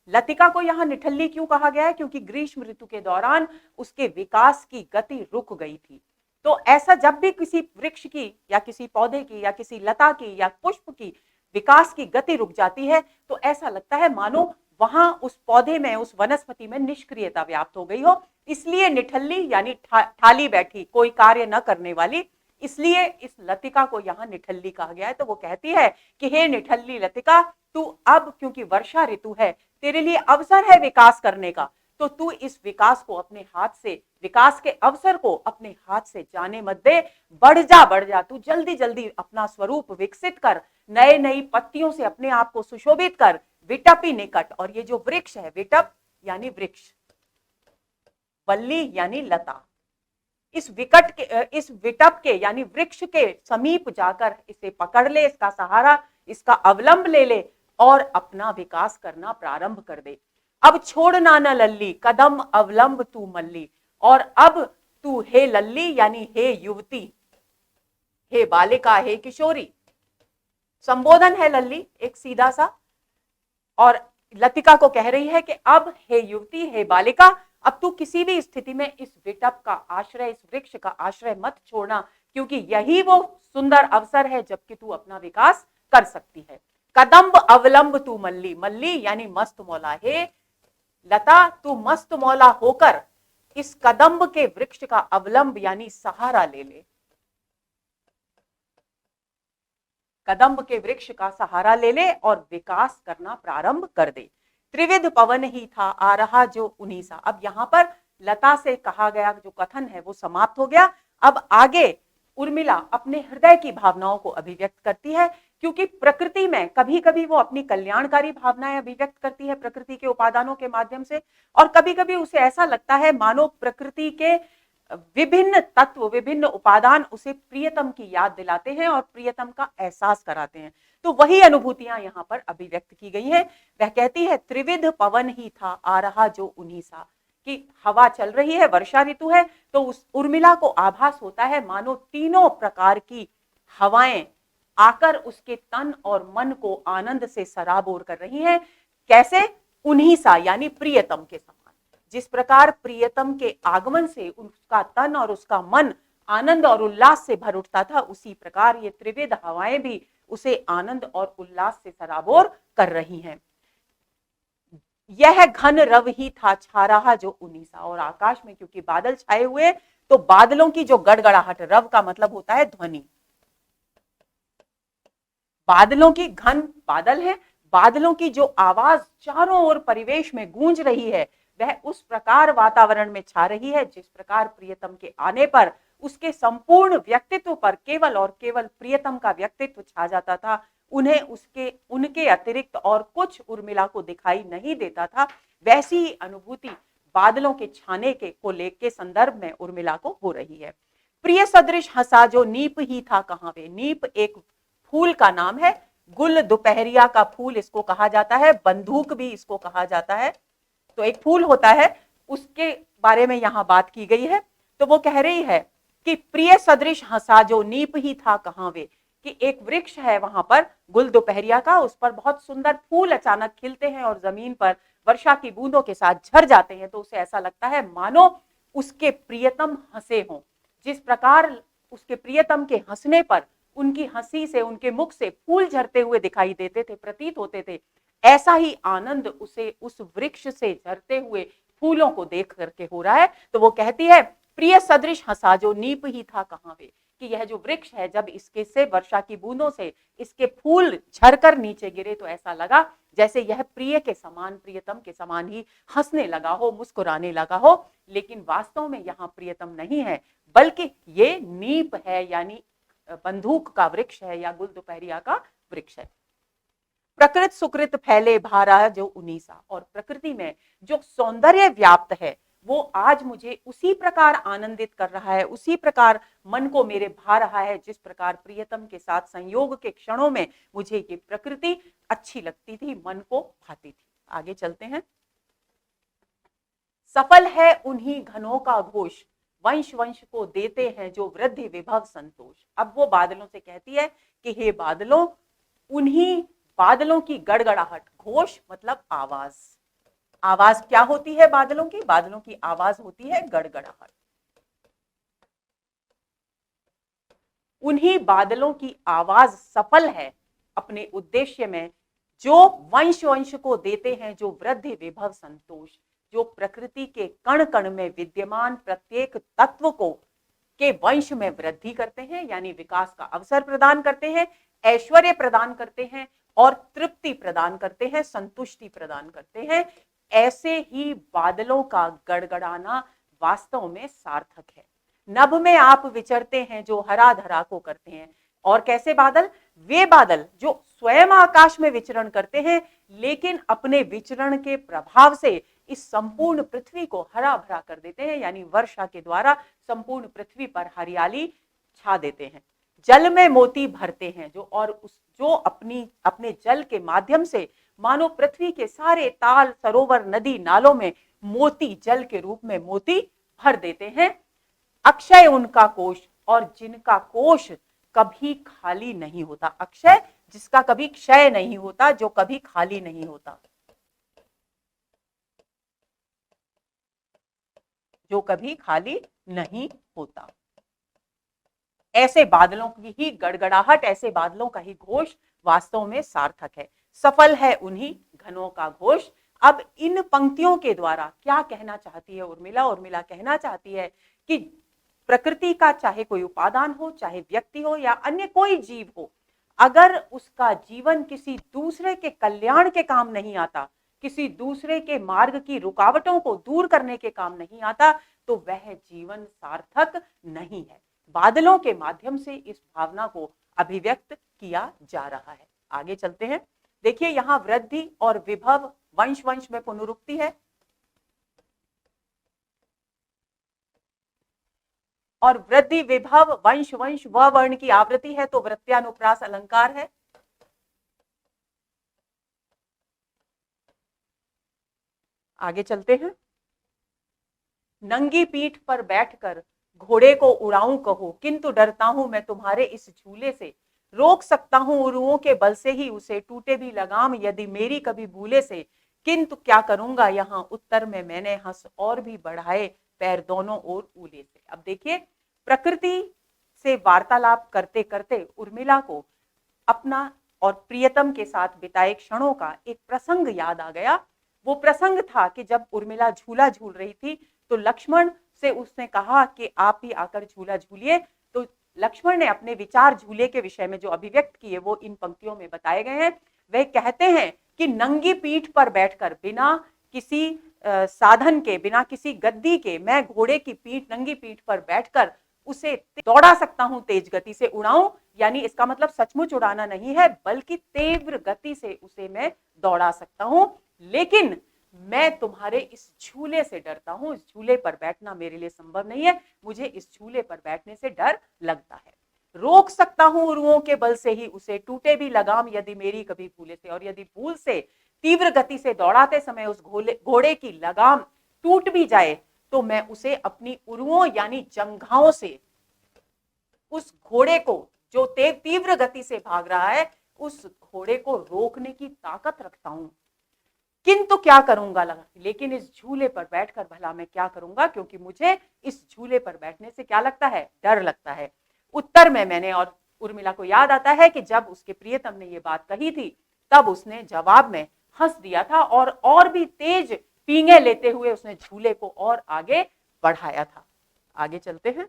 लतिका को यहाँ निठल्ली क्यों कहा गया है? क्योंकि ग्रीष्म ऋतु के दौरान उसके विकास की गति रुक गई थी। तो ऐसा जब भी किसी वृक्ष की या किसी पौधे की या किसी लता की या पुष्प की विकास की गति रुक जाती है, तो ऐसा लगता है मानो वहां उस पौधे में, उस वनस्पति में निष्क्रियता व्याप्त हो गई हो। इसलिए निठल्ली यानी ठाली बैठी, कोई कार्य न करने वाली, इसलिए इस लतिका को यहाँ निठल्ली कहा गया है। तो वो कहती है कि हे निठल्ली लतिका, तू अब क्योंकि वर्षा ऋतु है, तेरे लिए अवसर है विकास करने का, तो तू इस विकास को अपने हाथ से, विकास के अवसर को अपने हाथ से जाने मत दे। बढ़ जा, तू जल्दी जल्दी अपना स्वरूप विकसित कर, नए नई पत्तियों से अपने आप को सुशोभित कर, विटपी निकट, और ये जो वृक्ष है, विटप यानी वृक्ष, वल्ली यानी लता, इस विटप के यानी वृक्ष के समीप जाकर इसे पकड़ ले, इसका सहारा, इसका अवलंब ले ले और अपना विकास करना प्रारंभ कर दे। अब छोड़ना न लल्ली, कदम अवलंब तू मल्ली, और अब तू हे लल्ली यानी हे युवती, हे बालिका, हे किशोरी, संबोधन है लल्ली एक सीधा सा, और लतिका को कह रही है कि अब हे युवती, हे बालिका, अब तू किसी भी स्थिति में इस विटप का आश्रय, इस वृक्ष का आश्रय मत छोड़ना, क्योंकि यही वो सुंदर अवसर है जबकि तू अपना विकास कर सकती है। कदम्ब अवलंब तू मल्ली, मल्ली यानी मस्त मौला, हे लता तू मस्त मौला होकर इस कदम्ब के वृक्ष का अवलंब यानी सहारा ले ले, कदम्ब के वृक्ष का सहारा ले ले और विकास करना प्रारंभ कर दे। त्रिविध पवन ही था आ रहा जो उन्हीं सा। अब यहां पर लता से कहा गया जो कथन है वो समाप्त हो गया। अब आगे उर्मिला अपने हृदय की भावनाओं को अभिव्यक्त करती है, क्योंकि प्रकृति में कभी कभी वो अपनी कल्याणकारी भावनाएं अभिव्यक्त करती है प्रकृति के उपादानों के माध्यम से, और कभी कभी उसे ऐसा लगता है मानो प्रकृति के विभिन्न तत्व, विभिन्न उपादान उसे प्रियतम की याद दिलाते हैं और प्रियतम का एहसास कराते हैं। तो वही अनुभूतियां यहाँ पर अभिव्यक्त की गई हैं। वह कहती है त्रिविध पवन ही था आ रहा जो उन्हीं सा, कि हवा चल रही है, वर्षा ऋतु है, तो उस उर्मिला को आभास होता है मानो तीनों प्रकार की हवाएं आकर उसके तन और मन को आनंद से सराबोर कर रही हैं। कैसे? उन्हीं सा यानी प्रियतम के समान। जिस प्रकार प्रियतम के आगमन से उसका तन और उसका मन आनंद और उल्लास से भर उठता था, उसी प्रकार ये त्रिविध हवाएं भी उसे आनंद और उल्लास से सराबोर कर रही हैं। यह घन रव ही था छा रहा जो उन्हीं सा, और आकाश में क्योंकि बादल छाए हुए, तो बादलों की जो गड़गड़ाहट, रव का मतलब होता है ध्वनि, बादलों की, घन बादल है, बादलों की जो आवाज चारों ओर परिवेश में गूंज रही है, वह उस प्रकार वातावरण में छा रही है जिस प्रकार प्रियतम के आने पर उसके संपूर्ण व्यक्तित्व पर केवल और केवल प्रियतम का व्यक्तित्व छा जाता था। उन्हें उनके अतिरिक्त और कुछ उर्मिला को दिखाई नहीं देता था। वैसी ही अनुभूति बादलों के छाने को लेके संदर्भ में उर्मिला को हो रही है। प्रिय सदृश हंसा जो नीप ही था कहां वे, नीप एक फूल का नाम है, गुल दोपहरिया का फूल इसको कहा जाता है, बंदूक भी इसको कहा जाता है। तो एक फूल होता है, उसके बारे में यहां बात की गई है। तो वो कह रही है कि प्रिय सदृश हंसा जो नीप ही था कहां वे, कि एक वृक्ष है वहां पर गुल दोपहरिया का, उस पर बहुत सुंदर फूल अचानक खिलते हैं और जमीन पर वर्षा की बूंदों के साथ झड़ जाते हैं, तो उसे ऐसा लगता है मानो उसके प्रियतम हंसे हों। जिस प्रकार उसके प्रियतम के हंसने पर उनकी हंसी से, उनके मुख से फूल झरते हुए दिखाई देते थे, प्रतीत होते थे, ऐसा ही आनंद उसे उस वृक्ष से झरते हुए फूलों को देख करके हो रहा है। तो वो कहती है प्रिय सदृश हंसा जो नीप ही था कहां वे, कि यह जो वृक्ष है जब इसके से वर्षा की बूंदों से इसके फूल झरकर नीचे गिरे तो ऐसा लगा जैसे यह प्रिय के समान, प्रियतम के समान ही हंसने लगा हो, मुस्कुराने लगा हो। लेकिन वास्तव में यहाँ प्रियतम नहीं है, बल्कि ये नीप है, यानी बंदूक का वृक्ष है या गुल दोपहरिया का वृक्ष है। प्रकृत सुकृत फैले भारा जो उन्हीं सा, और प्रकृति में जो सौंदर्य व्याप्त है वो आज मुझे उसी प्रकार आनंदित कर रहा है, उसी प्रकार मन को मेरे भा रहा है जिस प्रकार प्रियतम के साथ संयोग के क्षणों में मुझे ये प्रकृति अच्छी लगती थी, मन को भाती थी। आगे चलते हैं। सफल है उन्हीं घनों का घोष, वंश वंश को देते हैं जो वृद्धि विभव संतोष। अब वो बादलों से कहती है कि हे बादलों, उन्हीं बादलों की गड़गड़ाहट, घोष मतलब आवाज, आवाज क्या होती है बादलों की? बादलों की आवाज होती है गड़गड़ाहट। उन्हीं बादलों की आवाज सफल है अपने उद्देश्य में, जो वंश वंश को देते हैं जो वृद्धि विभव संतोष, जो प्रकृति के कण कण में विद्यमान प्रत्येक तत्व को के वंश में वृद्धि करते हैं, यानी विकास का अवसर प्रदान करते हैं, ऐश्वर्य प्रदान करते हैं और तृप्ति प्रदान करते हैं, संतुष्टि प्रदान करते हैं। ऐसे ही बादलों का गड़गड़ाना वास्तव में सार्थक है। नभ में आप विचरते हैं जो हरा धरा को करते हैं। और कैसे बादल? वे बादल जो स्वयं आकाश में विचरण करते हैं, लेकिन अपने विचरण के प्रभाव से इस संपूर्ण पृथ्वी को हरा भरा कर देते हैं, यानी वर्षा के द्वारा संपूर्ण पृथ्वी पर हरियाली छा देते हैं। जल में मोती भरते हैं जो अपने जल के माध्यम से मानो पृथ्वी के सारे ताल, सरोवर, नदी, नालों में मोती, जल के रूप में मोती भर देते हैं। अक्षय उनका कोष, और जिनका कोष कभी खाली नहीं होता। अक्षय, जिसका कभी क्षय नहीं होता, जो कभी खाली नहीं होता, जो कभी खाली नहीं होता। ऐसे बादलों की ही गड़गड़ाहट, ऐसे बादलों का ही घोष वास्तव में सार्थक है। सफल है उन्हीं घनों का घोष। अब इन पंक्तियों के द्वारा क्या कहना चाहती है उर्मिला? उर्मिला कहना चाहती है कि प्रकृति का चाहे कोई उपादान हो, चाहे व्यक्ति हो या अन्य कोई जीव हो, अगर उसका जीवन किसी दूसरे के कल्याण के काम नहीं आता, किसी दूसरे के मार्ग की रुकावटों को दूर करने के काम नहीं आता, तो वह जीवन सार्थक नहीं है। बादलों के माध्यम से इस भावना को अभिव्यक्त किया जा रहा है। आगे चलते हैं। देखिए, यहां वृद्धि और विभव वंश वंश में पुनरुक्ति है, और वृद्धि, विभव, वंश वंश व वर्ण की आवृत्ति है, तो वृत्यानुप्रास अलंकार है। आगे चलते हैं। नंगी पीठ पर बैठकर घोड़े को उड़ाऊं कहो, किंतु डरता हूं मैं तुम्हारे इस झूले से। रोक सकता हूं उरुओं के बल से ही उसे, टूटे भी लगाम यदि मेरी कभी भूले से। किंतु क्या करूंगा यहाँ, उत्तर में मैंने हंस और भी बढ़ाए पैर दोनों ओर ऊले से। अब देखिए, प्रकृति से वार्तालाप करते करते उर्मिला को अपना और प्रियतम के साथ बिताए क्षणों का एक प्रसंग याद आ गया। वो प्रसंग था कि जब उर्मिला झूला झूल रही थी, तो लक्ष्मण से उसने कहा कि आप ही आकर झूला झूलिए। तो लक्ष्मण ने अपने विचार झूले के विषय में जो अभिव्यक्त किए वो इन पंक्तियों में बताए गए हैं। वह कहते हैं कि नंगी पीठ पर बैठकर, बिना किसी साधन के, बिना किसी गद्दी के, मैं घोड़े की पीठ, नंगी पीठ पर बैठकर उसे दौड़ा सकता हूं, तेज गति से उड़ाऊं। यानी इसका मतलब सचमुच उड़ाना नहीं है, बल्कि तीव्र गति से उसे मैं दौड़ा सकता हूं। लेकिन मैं तुम्हारे इस झूले से डरता हूं, इस झूले पर बैठना मेरे लिए संभव नहीं है, मुझे इस झूले पर बैठने से डर लगता है। रोक सकता हूं उरुओं के बल से ही उसे, टूटे भी लगाम यदि मेरी कभी भूले से। और यदि भूल से तीव्र गति से दौड़ाते समय उस घोड़े की लगाम टूट भी जाए, तो मैं उसे अपनी उरुओं यानी जंघाओं से उस घोड़े को, जो तीव्र गति से भाग रहा है, उस घोड़े को रोकने की ताकत रखता हूं। किंतु क्या करूंगा, लगा, लेकिन इस झूले पर बैठकर भला मैं क्या करूंगा, क्योंकि मुझे इस झूले पर बैठने से क्या लगता है, डर लगता है। उत्तर में मैंने, और उर्मिला को याद आता है कि जब उसके प्रियतम ने ये बात कही थी, तब उसने जवाब में हंस दिया था और भी तेज पींगे लेते हुए उसने झूले को और आगे बढ़ाया था। आगे चलते हैं।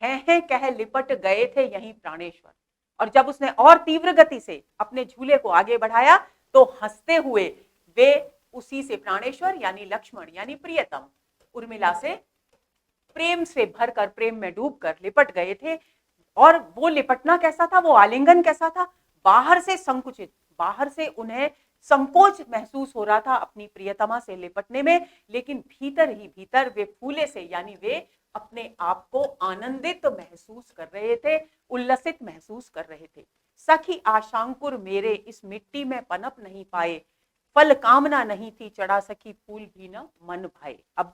हैं कह लिपट गए थे यहीं प्राणेश्वर। और जब उसने और तीव्र गति से अपने झूले को आगे बढ़ाया, तो हंसते हुए वे उसी से, प्राणेश्वर यानी लक्ष्मण यानी प्रियतम, उर्मिला से प्रेम से भरकर, प्रेम में डूबकर लिपट गए थे। और वो लिपटना कैसा था, वो आलिंगन कैसा था, बाहर से संकुचित, बाहर से उन्हें संकोच महसूस हो रहा था अपनी प्रियतमा से लिपटने में, लेकिन भीतर ही भीतर वे फूले से, यानी वे अपने आप को आनंदित महसूस कर रहे थे, उल्लसित महसूस कर रहे थे। सखी आशांकुर मेरे इस मिट्टी में पनप नहीं पाए, फल कामना नहीं थी चढ़ा सखी फूल भी न मन भाए। अब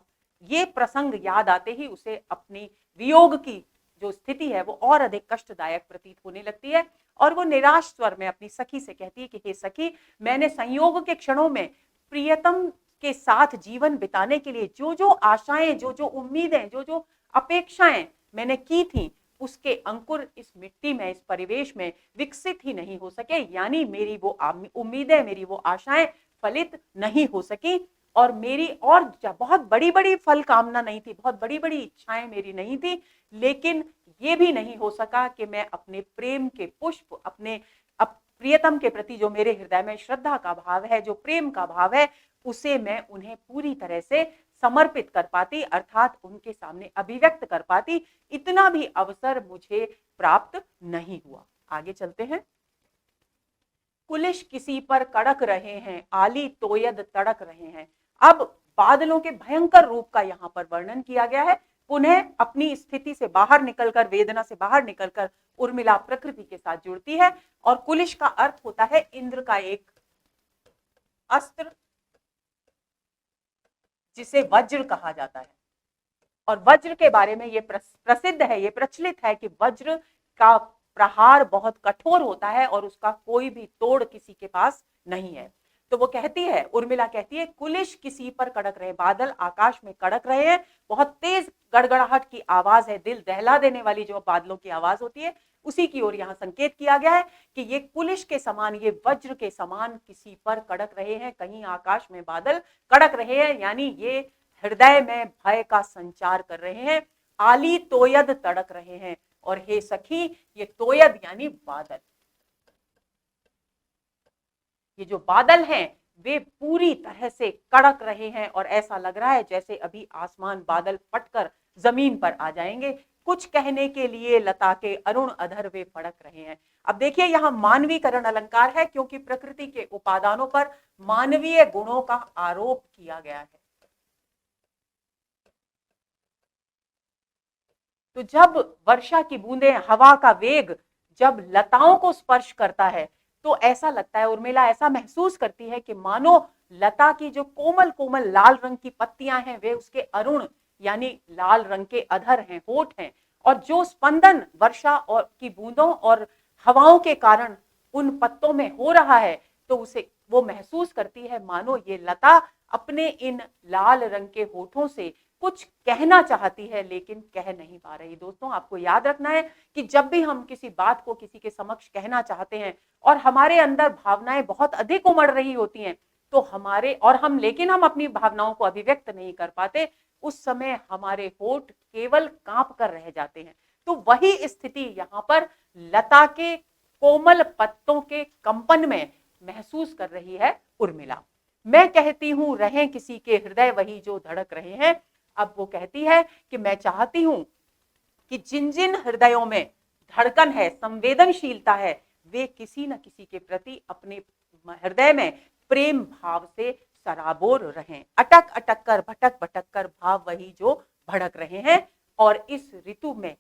ये प्रसंग याद आते ही उसे अपनी वियोग की जो स्थिति है वो और अधिक कष्टदायक प्रतीत होने लगती है, और वो निराश स्वर में अपनी सखी से कहती है कि हे सखी, मैंने संयोग के क्षणों में प्रियतम के साथ जीवन बिताने के लिए जो जो आशाएं, जो जो उम्मीदें, जो जो अपेक्षाएं मैंने की थी, उसके अंकुर इस मिट्टी में, इस परिवेश में विकसित ही नहीं हो सके। यानी मेरी वो उम्मीदें, मेरी वो आशाएं फलित नहीं हो सकी, और मेरी और बहुत बड़ी बड़ी फल कामना नहीं थी, बहुत बड़ी बड़ी इच्छाएं मेरी नहीं थी। लेकिन ये भी नहीं हो सका कि मैं अपने प्रेम के पुष्प, अपने प्रियतम के प्रति जो मेरे हृदय में श्रद्धा का भाव है, जो प्रेम का भाव है, उसे मैं उन्हें पूरी तरह से समर्पित कर पाती, अर्थात उनके सामने अभिव्यक्त कर पाती। इतना भी अवसर मुझे प्राप्त नहीं हुआ। आगे चलते हैं। कुलिश किसी पर कड़क रहे हैं, आली तोयद तड़क रहे हैं। अब बादलों के भयंकर रूप का यहाँ पर वर्णन किया गया है। पुनः अपनी स्थिति से बाहर निकलकर, वेदना से बाहर निकलकर उर्मिला प्रकृति के साथ जुड़ती है। और कुलिश का अर्थ होता है इंद्र का एक अस्त्र, जिसे वज्र कहा जाता है। और वज्र के बारे में ये प्रसिद्ध है, ये प्रचलित है कि वज्र का प्रहार बहुत कठोर होता है और उसका कोई भी तोड़ किसी के पास नहीं है। तो वो कहती है, उर्मिला कहती है, कुलिश किसी पर कड़क रहे, बादल आकाश में कड़क रहे हैं, बहुत तेज गड़गड़ाहट की आवाज है, दिल दहला देने वाली जो बादलों की आवाज होती है, उसी की ओर यहाँ संकेत किया गया है कि ये कुलिश के समान, ये वज्र के समान किसी पर कड़क रहे हैं, कहीं आकाश में बादल कड़क रहे हैं, यानी ये हृदय में भय का संचार कर रहे हैं। आली तोयद तड़क रहे हैं। और हे सखी, ये तोयद यानी बादल, ये जो बादल हैं वे पूरी तरह से कड़क रहे हैं और ऐसा लग रहा है जैसे अभी आसमान बादल फटकर जमीन पर आ जाएंगे। कुछ कहने के लिए लता के अरुण अधर वे फड़क रहे हैं। अब देखिए, यहां मानवीकरण अलंकार है, क्योंकि प्रकृति के उपादानों पर मानवीय गुणों का आरोप किया गया है। तो जब वर्षा की बूंदें, हवा का वेग जब लताओं को स्पर्श करता है, तो ऐसा लगता है, उर्मिला ऐसा महसूस करती है कि मानो लता की जो कोमल कोमल लाल रंग की पत्तियां हैं, वे उसके अरुण यानी लाल रंग के अधर हैं, होठ हैं, और जो स्पंदन वर्षा और की बूंदों और हवाओं के कारण उन पत्तों में हो रहा है, तो उसे वो महसूस करती है मानो ये लता अपने इन लाल रंग के होठों से कुछ कहना चाहती है, लेकिन कह नहीं पा रही। दोस्तों, आपको याद रखना है कि जब भी हम किसी बात को किसी के समक्ष कहना चाहते हैं और हमारे अंदर भावनाएं बहुत अधिक उमड़ रही होती हैं, तो लेकिन हम अपनी भावनाओं को अभिव्यक्त नहीं कर पाते, उस समय हमारे होठ केवल कांप कर रह जाते हैं। तो वही स्थिति यहाँ पर लता के कोमल पत्तों के कंपन में महसूस कर रही है उर्मिला। मैं कहती हूं रहें किसी के हृदय वही जो धड़क रहे हैं। अब वो कहती है कि मैं चाहती हूं कि जिन जिन हृदयों में धड़कन है, संवेदनशीलता है, वे किसी न किसी के प्रति अपने हृदय में प्रेम भाव से सराबोर रहें। अटक अटक कर, भटक भटक कर भाव वही जो भड़क रहे हैं। और इस ऋतु में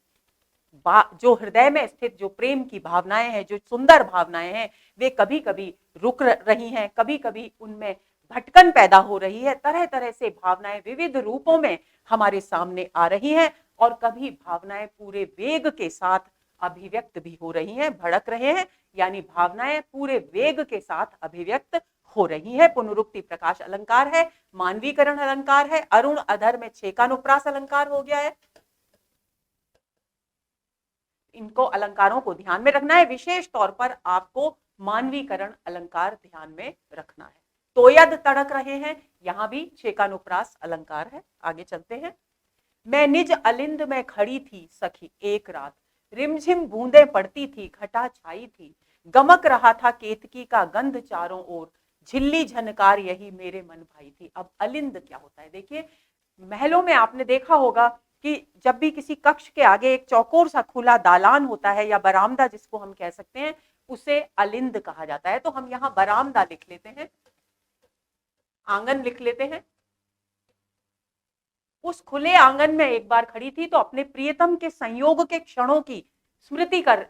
जो हृदय में स्थित जो प्रेम की भावनाएं हैं, जो सुंदर भावनाएं हैं, वे कभी कभी रुक रही हैं, कभी कभी उनमें भटकन पैदा हो रही है। तरह तरह से भावनाएं विविध रूपों में हमारे सामने आ रही हैं और कभी भावनाएं पूरे वेग के साथ अभिव्यक्त भी हो रही हैं, भड़क रहे हैं, यानी भावनाएं पूरे वेग के साथ अभिव्यक्त हो रही है। पुनरुक्ति प्रकाश अलंकार है, मानवीकरण अलंकार है, अरुण अधर में छेकानुप्रास अलंकार हो गया है। इनको अलंकारों को ध्यान में रखना है, विशेष तौर पर आपको मानवीकरण अलंकार ध्यान में रखना है। तोयद तड़क रहे हैं, यहां भी छेकानुप्रास अलंकार है। आगे चलते हैं। मैं निज अलिंद में खड़ी थी सखी एक रात, रिमझिम बूंदें पड़ती थी, घटा छाई थी, गमक रहा था केतकी का गंध चारों ओर, झिल्ली झनकार यही मेरे मन भाई थी। अब अलिंद क्या होता है? देखिए, महलों में आपने देखा होगा कि जब भी किसी कक्ष के आगे एक चौकोर सा खुला दालान होता है या बरामदा जिसको हम कह सकते हैं, उसे अलिंद कहा जाता है। तो हम यहाँ बरामदा लिख लेते हैं, आंगन लिख लेते हैं। उस खुले आंगन में एक बार खड़ी थी तो अपने प्रियतम के संयोग के क्षणों की स्मृति कर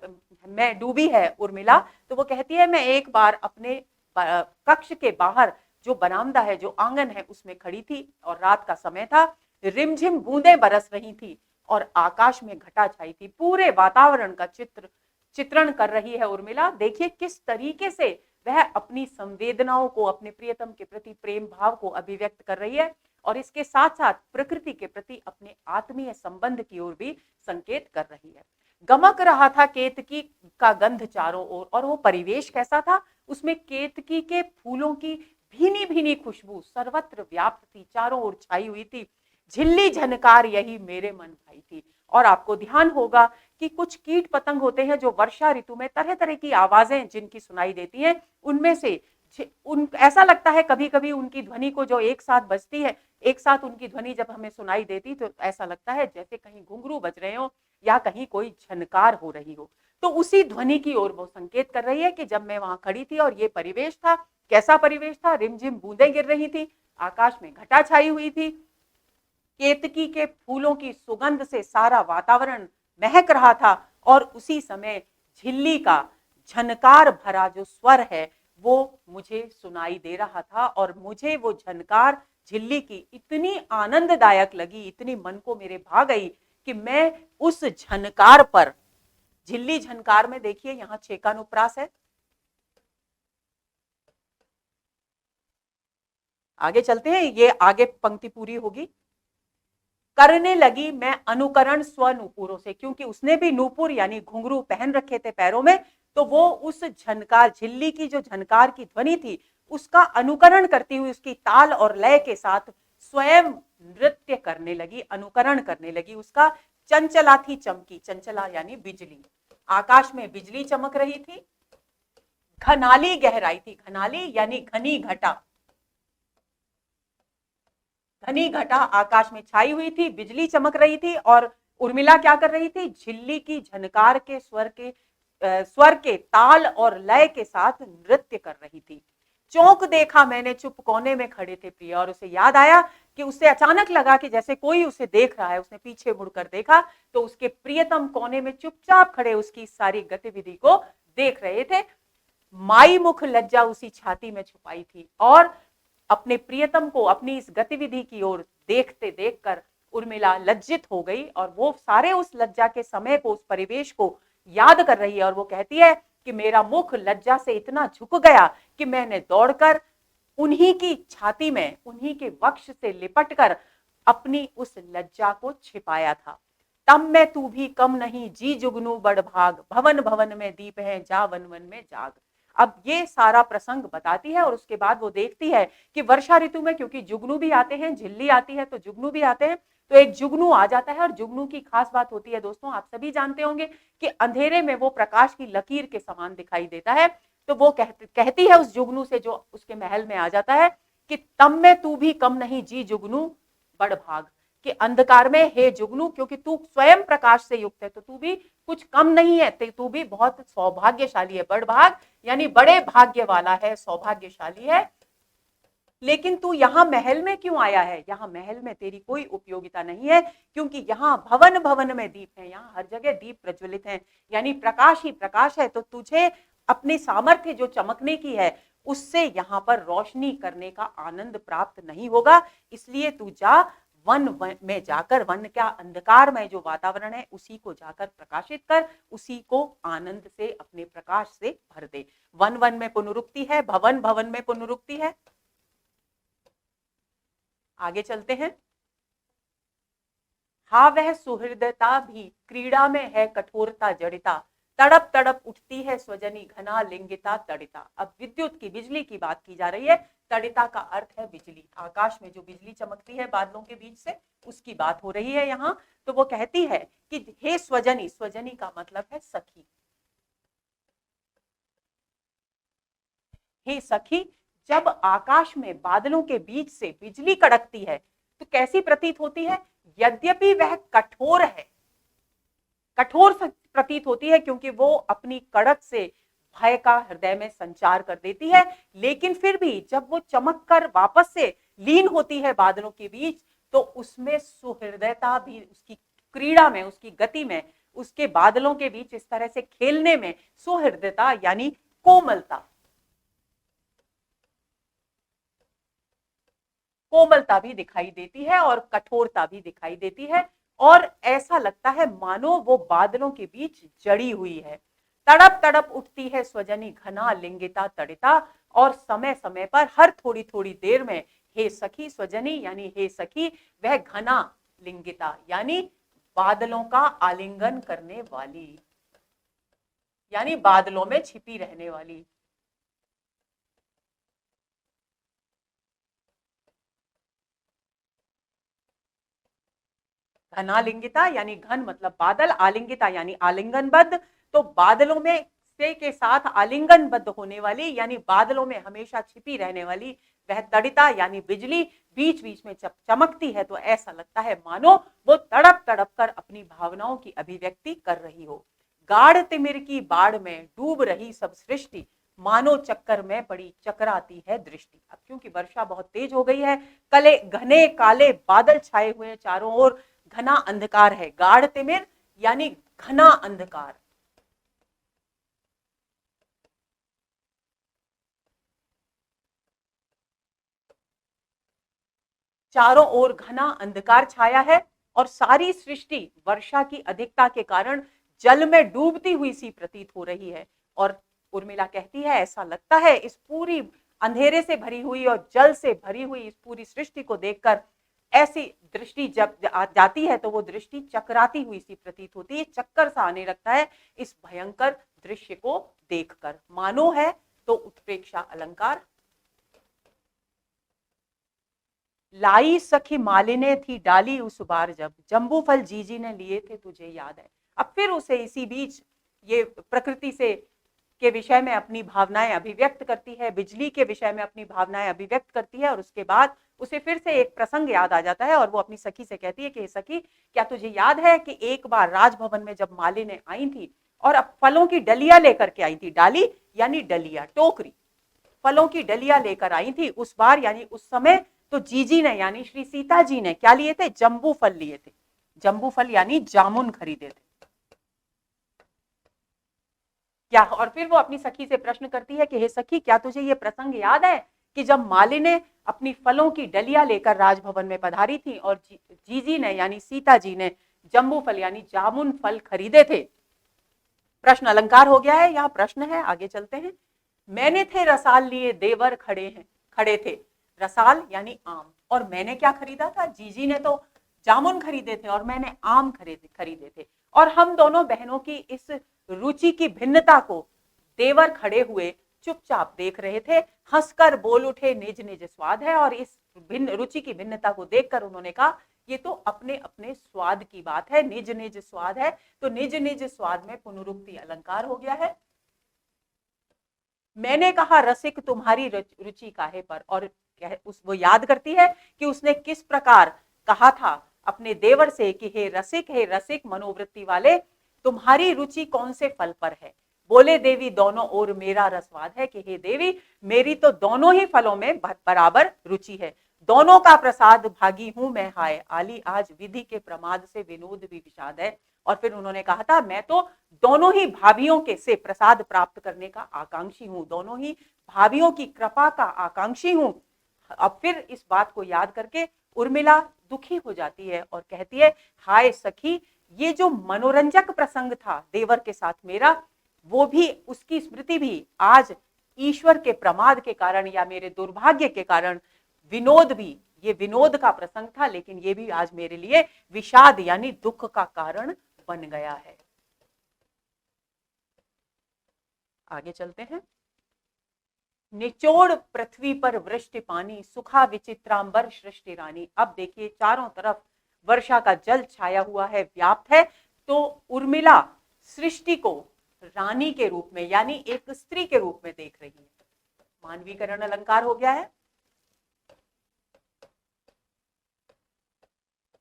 मैं डूबी है उर्मिला। तो वो कहती है, मैं एक बार अपने कक्ष के बाहर जो बरामदा है, जो आंगन है, उसमें खड़ी थी और रात का समय था, रिमझिम बूंदें बरस रही थी और आकाश में घटा छाई थी। पूरे वातावरण का चित्रण कर रही है उर्मिला। देखिए किस तरीके से वह अपनी संवेदनाओं को, अपने प्रियतम के प्रति प्रेम भाव को अभिव्यक्त कर रही है और इसके साथ साथ प्रकृति के प्रति अपने आत्मीय संबंध की ओर भी संकेत कर रही है। गमक रहा था केतकी का गंध चारों ओर, और वो परिवेश कैसा था? उसमें केतकी के फूलों की भीनी भीनी खुशबू सर्वत्र व्याप्त थी, चारों ओर छाई हुई थी। झिल्ली झनकार यही मेरे मन भाई थी। और आपको ध्यान होगा कि कुछ कीट पतंग होते हैं जो वर्षा ऋतु में तरह तरह की आवाजें जिनकी सुनाई देती हैं, उनमें से ऐसा लगता है कभी कभी उनकी ध्वनि को जो एक साथ बजती है, एक साथ उनकी ध्वनि जब हमें सुनाई देती तो ऐसा लगता है जैसे कहीं घुंघरू बज रहे हो या कहीं कोई झनकार हो रही हो। तो उसी ध्वनि की ओर वो संकेत कर रही है कि जब मैं वहां खड़ी थी और ये परिवेश था, कैसा परिवेश था, रिमझिम बूंदें गिर रही थी, आकाश में घटा छाई हुई थी, केतकी के फूलों की सुगंध से सारा वातावरण महक रहा था, और उसी समय झिल्ली का झनकार भरा जो स्वर है वो मुझे सुनाई दे रहा था, और मुझे वो झनकार झिल्ली की इतनी आनंददायक लगी, इतनी मन को मेरे भा गई कि मैं उस झनकार पर, झिल्ली झनकार में देखिए यहां छेकानुप्रास है। आगे चलते हैं, ये आगे पंक्ति पूरी होगी। करने लगी मैं अनुकरण स्व नूपुरों से, क्योंकि उसने भी नूपुर यानी घुंघरू पहन रखे थे पैरों में, तो वो उस झनकार, झिल्ली की जो झनकार की ध्वनि थी उसका अनुकरण करती हुई, उसकी ताल और लय के साथ स्वयं नृत्य करने लगी, अनुकरण करने लगी उसका। चंचला थी चमकी, चंचला यानी बिजली, आकाश में बिजली चमक रही थी। घनाली गहराई थी, घनाली यानी घनी घटा, घनी घटा आकाश में छाई हुई थी, बिजली चमक रही थी, और उर्मिला क्या कर रही थी, झिल्ली की झनकार के स्वर के ताल और लय के साथ नृत्य कर रही थी। चौंक देखा मैंने चुप कोने में खड़े थे प्रिय, और उसे याद आया कि उसे अचानक लगा कि जैसे कोई उसे देख रहा है, उसने पीछे मुड़कर देखा तो उसके प्रियतम कोने में चुपचाप खड़े उसकी सारी गतिविधि को देख रहे थे। माई मुख लज्जा उसी छाती में छुपाई थी, और अपने प्रियतम को अपनी इस गतिविधि की ओर देखते देखकर उर्मिला लज्जित हो गई, और वो सारे उस लज्जा के समय को, उस परिवेश को याद कर रही है, और वो कहती है कि मेरा मुख लज्जा से इतना झुक गया कि मैंने दौड़कर उन्हीं की छाती में, उन्हीं के वक्ष से लिपटकर अपनी उस लज्जा को छिपाया था। तब मैं तू भी कम नहीं जी जुगनू बड़ भाग, भवन भवन में दीप है जा वन वन में जाग। अब ये सारा प्रसंग बताती है, और उसके बाद वो देखती है कि वर्षा ऋतु में क्योंकि जुगनू भी आते हैं, झिल्ली आती है तो जुगनू भी आते हैं, तो एक जुगनू आ जाता है। और जुगनू की खास बात होती है दोस्तों, आप सभी जानते होंगे कि अंधेरे में वो प्रकाश की लकीर के समान दिखाई देता है। तो वो कहती है उस जुगनू से जो उसके महल में आ जाता है कि तब में तू भी कम नहीं जी जुगनू बड़ भाग, कि अंधकार में हे जुगनू, क्योंकि तू स्वयं प्रकाश से युक्त है तो तू भी कुछ कम नहीं है, तू भी बहुत सौभाग्यशाली है। बड़ भाग यानी बड़े भाग्य वाला है, सौभाग्यशाली है। लेकिन तू यहाँ महल में क्यों आया है, यहाँ महल में तेरी कोई उपयोगिता नहीं है, क्योंकि यहाँ भवन भवन में दीप है, यहाँ हर जगह दीप प्रज्वलित हैं, यानी प्रकाश ही प्रकाश है। तो तुझे अपनी सामर्थ्य जो चमकने की है उससे यहाँ पर रोशनी करने का आनंद प्राप्त नहीं होगा, इसलिए तू जा वन में जाकर, वन क्या अंधकार में जो वातावरण है उसी को जाकर प्रकाशित कर, उसी को आनंद से, अपने प्रकाश से भर दे। वन वन में पुनरुक्ति है, भवन भवन में पुनरुक्ति है। आगे चलते हैं। हा वह सुहृदता भी क्रीड़ा में है कठोरता जड़िता, तड़प तड़प उठती है स्वजनी घना लिंगिता तड़िता। अब विद्युत की, बिजली की बात की जा रही है। तड़िता का अर्थ है बिजली, आकाश में जो बिजली चमकती है बादलों के बीच से, उसकी बात हो रही है यहाँ। तो वो कहती है कि हे स्वजनी, स्वजनी का मतलब है सखी, हे सखी, जब आकाश में बादलों के बीच से बिजली कड़कती है तो कैसी प्रतीत होती है, यद्यपि वह कठोर है, कठोर प्रतीत होती है क्योंकि वो अपनी कड़क से भय का हृदय में संचार कर देती है, लेकिन फिर भी जब वो चमक कर वापस से लीन होती है बादलों के बीच तो उसमें सुहृदयता भी, उसकी क्रीड़ा में, उसकी गति में, उसके बादलों के बीच इस तरह से खेलने में सुहृदयता यानी कोमलता, कोमलता भी दिखाई देती है और कठोरता भी दिखाई देती है, और ऐसा लगता है मानो वो बादलों के बीच जड़ी हुई है। तड़प तड़प उठती है स्वजनी घना लिंगिता तड़िता, और समय समय पर, हर थोड़ी थोड़ी देर में, हे सखी, स्वजनी यानी हे सखी, वह घना लिंगिता यानी बादलों का आलिंगन करने वाली, यानी बादलों में छिपी रहने वाली। घनालिंगिता यानी घन मतलब बादल, आलिंगिता यानी आलिंगनबद्ध, तो बादलों में से के साथ आलिंगनबद्ध होने वाली यानी बादलों में हमेशा छिपी रहने वाली वह तड़िता यानी बिजली बीच बीच में चमकती है तो ऐसा लगता है मानो वो तड़प तड़प कर अपनी भावनाओं की अभिव्यक्ति कर रही हो। गाढ़ तिमिर की बाढ़ में डूब रही सब सृष्टि मानो चक्कर में पड़ी चकराती है दृष्टि। अब क्योंकि वर्षा बहुत तेज हो गई है, कले घने काले बादल छाए हुए हैं, चारों ओर घना अंधकार है। गाढ़ तिमिर यानी घना अंधकार। चारों ओर घना अंधकार छाया है और सारी सृष्टि वर्षा की अधिकता के कारण जल में डूबती हुई सी प्रतीत हो रही है। और उर्मिला कहती है ऐसा लगता है इस पूरी अंधेरे से भरी हुई और जल से भरी हुई इस पूरी सृष्टि को देखकर ऐसी दृष्टि जब जाती है तो वो दृष्टि चकराती हुई सी प्रतीत होती है, चक्कर सा आने लगता है इस भयंकर दृश्य को देखकर। मानो है तो उत्प्रेक्षा अलंकार। लाई सखी मालिने थी डाली उस बार जब जंबू फल जीजी ने लिए थे तुझे याद है। अब फिर उसे इसी बीच ये प्रकृति से के विषय में अपनी भावनाएं अभिव्यक्त करती है, बिजली के विषय में अपनी भावनाएं अभिव्यक्त करती है और उसके बाद उसे फिर से एक प्रसंग याद आ जाता है और वो अपनी सखी से कहती है कि सखी क्या तुझे याद है कि एक बार राजभवन में जब मालिनी आई थी और अब फलों की डलिया लेकर के आई थी, डाली यानी डलिया टोकरी, फलों की डलिया लेकर आई थी उस बार यानी उस समय तो जीजी ने यानी श्री सीता जी ने क्या लिए थे, जंबू फल लिए थे। जंबू फल यानी जामुन खरीदे थे क्या। और फिर वो अपनी सखी से प्रश्न करती है कि हे सखी क्या तुझे ये प्रसंग याद है कि जब मालिनी अपनी फलों की डलिया लेकर राजभवन में पधारी थी और जीजी ने यानी सीता जी ने जंबू फल यानी जामुन फल खरीदे थे। प्रश्न अलंकार हो गया है, यहाँ प्रश्न है, आगे चलते हैं। मैंने थे रसाल लिए देवर खड़े थे। रसाल यानी आम, और मैंने क्या खरीदा था, जीजी ने तो जामुन खरीदे थे और मैंने आम खरीदे थे। और हम दोनों बहनों की इस रुचि की भिन्नता को देवर खड़े हुए चुपचाप देख रहे थे। हंसकर बोल उठे निज निज स्वाद है। और इस रुचि की भिन्नता को देखकर उन्होंने कहा ये तो अपने अपने स्वाद की बात है, निज निज स्वाद है। तो निज निज स्वाद में पुनरुक्ति अलंकार हो गया है। मैंने कहा रसिक तुम्हारी रुचि काहे पर, और वो याद करती है कि उसने किस प्रकार कहा था अपने देवर से कि हे रसिक मनोवृत्ति वाले तुम्हारी रुचि कौन से फल पर है। बोले देवी दोनों ओर मेरा रसवाद है कि हे देवी मेरी तो दोनों ही फलों में बराबर रुचि है। दोनों का प्रसाद भागी हूं मैं हाय आली आज विधि के प्रमाद से विनोद भी विषाद है। और फिर उन्होंने कहा था मैं तो दोनों ही भाभियों के से प्रसाद प्राप्त करने का आकांक्षी हूं, दोनों ही भाभियों की कृपा का आकांक्षी हूं। अब फिर इस बात को याद करके उर्मिला दुखी हो जाती है और कहती है हाय सखी ये जो मनोरंजक प्रसंग था देवर के साथ मेरा, वो भी उसकी स्मृति भी आज ईश्वर के प्रमाद के कारण या मेरे दुर्भाग्य के कारण विनोद भी, ये विनोद का प्रसंग था लेकिन ये भी आज मेरे लिए विषाद यानी दुख का कारण बन गया है। आगे चलते हैं। निचोड़ पृथ्वी पर वृष्टि पानी सुखा विचित्रांबर सृष्टि रानी। अब देखिए चारों तरफ वर्षा का जल छाया हुआ है, व्याप्त है। तो उर्मिला सृष्टि को रानी के रूप में यानी एक स्त्री के रूप में देख रही है। मानवीकरण अलंकार हो गया है।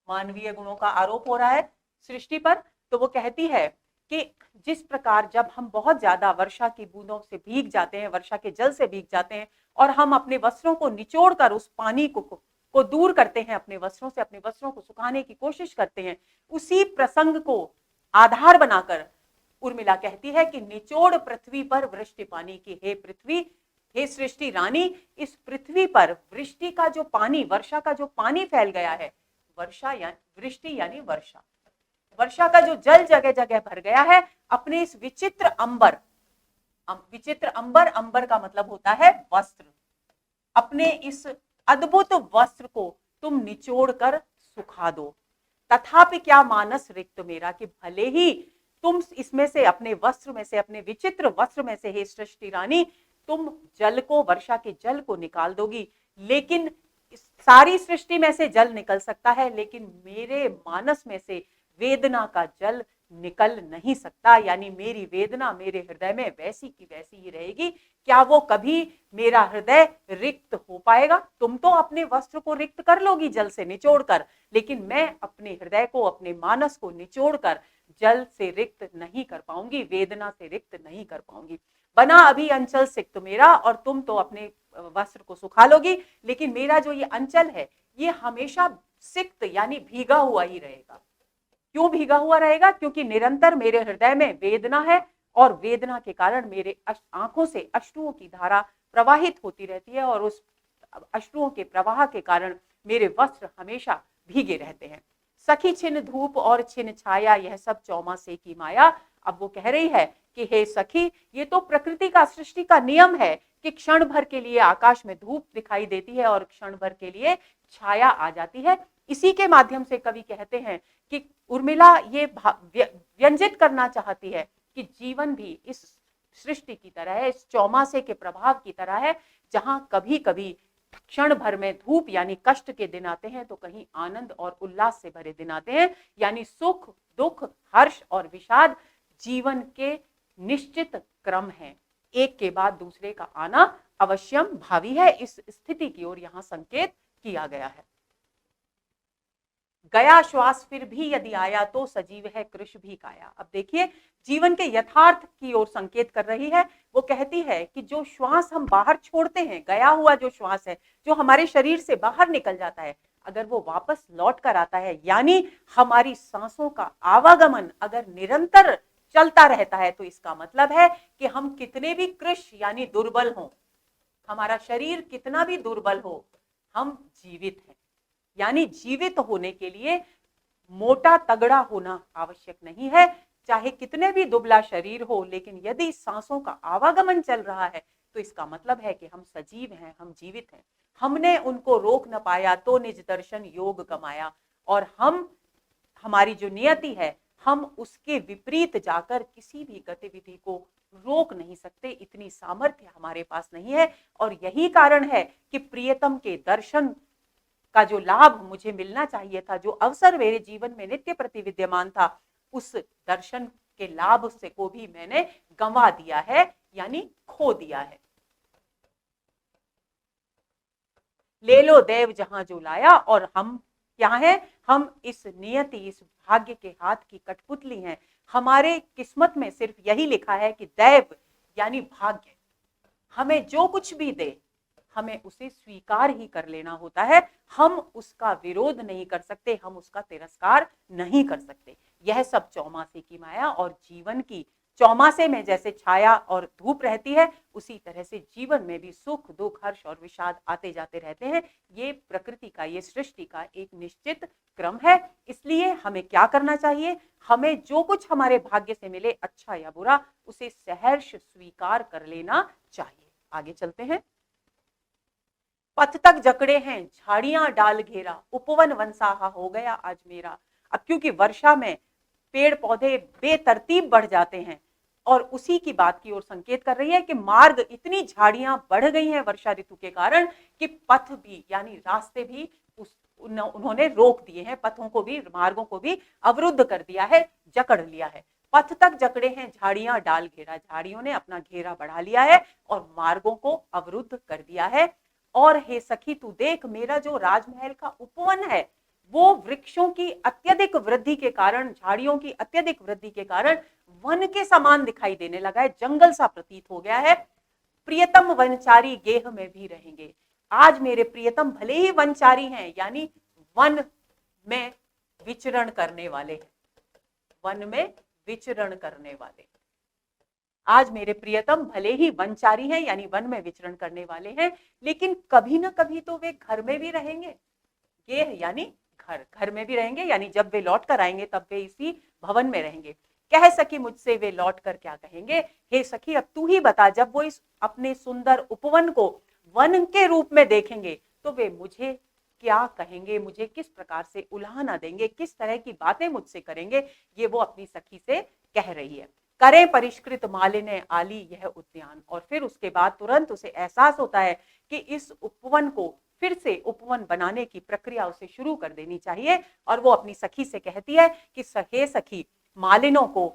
मानवीय गुणों का आरोप हो रहा है सृष्टि पर। तो वो कहती है कि जिस प्रकार जब हम बहुत ज्यादा वर्षा की बूंदों से भीग जाते हैं, वर्षा के जल से भीग जाते हैं और हम अपने वस्त्रों को निचोड़कर उस पानी को दूर करते हैं, अपने वस्त्रों से अपने वस्त्रों को सुखाने की कोशिश करते हैं, उसी प्रसंग को आधार बनाकर उर्मिला कहती है कि निचोड़ पृथ्वी पर वृष्टि पानी की, हे पृथ्वी, हे सृष्टि रानी, इस पृथ्वी पर वृष्टि का जो पानी, वर्षा का जो पानी फैल गया है, वर्षा यानी वृष्टि यानी वर्षा, वर्षा का जो जल जगह जगह भर गया है, अपने इस विचित्र अंबर, विचित्र अंबर, अंबर का मतलब होता है वस्त्र, अपने इस अद्भुत वस्त्र को तुम निचोड़ कर सुखा दो। तथापि क्या मानस रिक्त मेरा, कि भले ही तुम इसमें से अपने वस्त्र में से, अपने विचित्र वस्त्र में से, हे सृष्टि रानी, तुम जल को, वर्षा के जल को निकाल दोगी, लेकिन सारी सृष्टि में से जल निकल सकता है, लेकिन मेरे मानस में से वेदना का जल निकल नहीं सकता, यानी मेरी वेदना मेरे हृदय में वैसी की वैसी ही रहेगी। क्या वो कभी मेरा हृदय रिक्त हो पाएगा? तुम तो अपने वस्त्र को रिक्त कर लोगी जल से निचोड़कर, लेकिन मैं अपने हृदय को, अपने मानस को निचोड़कर जल से रिक्त नहीं कर पाऊंगी, वेदना से रिक्त नहीं कर पाऊंगी। बना अभी अंचल सिक्त मेरा, और तुम तो अपने वस्त्र को सुखा लोगी, लेकिन मेरा जो ये अंचल है ये हमेशा सिक्त यानी भीगा हुआ ही रहेगा। क्यों भीगा हुआ रहेगा? क्योंकि निरंतर मेरे हृदय में वेदना है, और वेदना के कारण मेरे आंखों से अश्रुओं की धारा प्रवाहित होती रहती है, और उस अश्रुओं के प्रवाह के कारण मेरे वस्त्र हमेशा भीगे रहते हैं। सखी छिन धूप और छिन छाया, यह सब चौमासे की माया। अब वो कह रही है कि हे सखी, ये तो प्रकृति का, सृष्टि का नियम है कि क्षण भर के लिए आकाश में धूप दिखाई देती है और क्षण भर के लिए छाया आ जाती है। इसी के माध्यम से कवि कहते हैं कि उर्मिला ये व्यंजित करना चाहती है कि जीवन भी इस सृष्टि की तरह है, इस चौमासे के प्रभाव की तरह है, जहां कभी कभी क्षण भर में धूप यानी कष्ट के दिन आते हैं, तो कहीं आनंद और उल्लास से भरे दिन आते हैं, यानी सुख, दुख, हर्ष और विषाद जीवन के निश्चित क्रम है, एक के बाद दूसरे का आना अवश्यम भावी है। इस स्थिति की ओर यहां संकेत किया गया है। गया श्वास फिर भी यदि आया, तो सजीव है कृष भी काया। अब देखिए, जीवन के यथार्थ की ओर संकेत कर रही है। वो कहती है कि जो श्वास हम बाहर छोड़ते हैं, गया हुआ जो श्वास है, जो हमारे शरीर से बाहर निकल जाता है, अगर वो वापस लौट कर आता है, यानी हमारी सांसों का आवागमन अगर निरंतर चलता रहता है, तो इसका मतलब है कि हम कितने भी कृष यानी दुर्बल हों, हमारा शरीर कितना भी दुर्बल हो, हम जीवित हैं। यानी जीवित होने के लिए मोटा तगड़ा होना आवश्यक नहीं है, चाहे कितने भी दुबला शरीर हो, लेकिन यदि सांसों का आवागमन चल रहा है, तो इसका मतलब है कि हम सजीव हैं, हम जीवित हैं। हमने उनको रोक न पाया, तो निज दर्शन योग कमाया। और हम, हमारी जो नियति है, हम उसके विपरीत जाकर किसी भी गतिविधि को रोक नहीं सकते, इतनी सामर्थ्य हमारे पास नहीं है। और यही कारण है कि प्रियतम के दर्शन का जो लाभ मुझे मिलना चाहिए था, जो अवसर मेरे जीवन में नित्य प्रति विद्यमान था, उस दर्शन के लाभ से को भी मैंने गंवा दिया है, यानी खो दिया है। ले लो देव जहां जो लाया, और हम क्या हैं? हम इस नियति, इस भाग्य के हाथ की कठपुतली हैं। हमारे किस्मत में सिर्फ यही लिखा है कि दैव यानी भाग्य हमें जो कुछ भी दे, हमें उसे स्वीकार ही कर लेना होता है। हम उसका विरोध नहीं कर सकते, हम उसका तिरस्कार नहीं कर सकते। यह सब चौमासे की माया, और जीवन की चौमासे में जैसे छाया और धूप रहती है, उसी तरह से जीवन में भी सुख, दुख, हर्ष और विषाद आते जाते रहते हैं। ये प्रकृति का, ये सृष्टि का एक निश्चित क्रम है। इसलिए हमें क्या करना चाहिए? हमें जो कुछ हमारे भाग्य से मिले, अच्छा या बुरा, उसे सहर्ष स्वीकार कर लेना चाहिए। आगे चलते हैं। पथ तक जकड़े हैं झाड़ियां डाल घेरा, उपवन वनसाहा हो गया आज मेरा। अब क्योंकि वर्षा में पेड़ पौधे बेतरतीब बढ़ जाते हैं, और उसी की बात की ओर संकेत कर रही है कि मार्ग, इतनी झाड़ियां बढ़ गई हैं वर्षा ऋतु के कारण कि पथ भी यानी रास्ते भी उन्होंने रोक दिए हैं, पथों को भी, मार्गों को भी अवरुद्ध कर दिया है, जकड़ लिया है। पथ तक जकड़े हैं झाड़ियां डाल घेरा, झाड़ियों ने अपना घेरा बढ़ा लिया है और मार्गों को अवरुद्ध कर दिया है। और हे सखी तू देख, मेरा जो राजमहल का उपवन है, वो वृक्षों की अत्यधिक वृद्धि के कारण, झाड़ियों की अत्यधिक वृद्धि के कारण वन के समान दिखाई देने लगा है, जंगल सा प्रतीत हो गया है। प्रियतम वनचारी गेह में भी रहेंगे। आज मेरे प्रियतम भले ही वनचारी हैं, यानी वन में विचरण करने वाले हैं, वन में विचरण करने वाले। आज मेरे प्रियतम भले ही वनचारी हैं, यानी वन में विचरण करने वाले हैं, लेकिन कभी ना कभी तो वे घर में भी रहेंगे। गेह यानी घर, घर में भी रहेंगे, यानी जब वे लौट कर आएंगे तब वे इसी भवन में रहेंगे। कह सकी मुझसे वे लौट कर क्या कहेंगे? हे सखी अब तू ही बता, जब वो इस अपने सुंदर उपवन को वन के रूप में देखेंगे, तो वे मुझे क्या कहेंगे, मुझे किस प्रकार से उल्हाना देंगे, किस तरह की बातें मुझसे करेंगे, ये वो अपनी सखी से कह रही है। करें परिष्कृत मालिन्य आली यह उद्यान। और फिर उसके बाद तुरंत उसे एहसास होता है कि इस उपवन को फिर से उपवन बनाने की प्रक्रिया उसे शुरू कर देनी चाहिए। और वो अपनी सखी से कहती है कि हे सखी, मालिनों को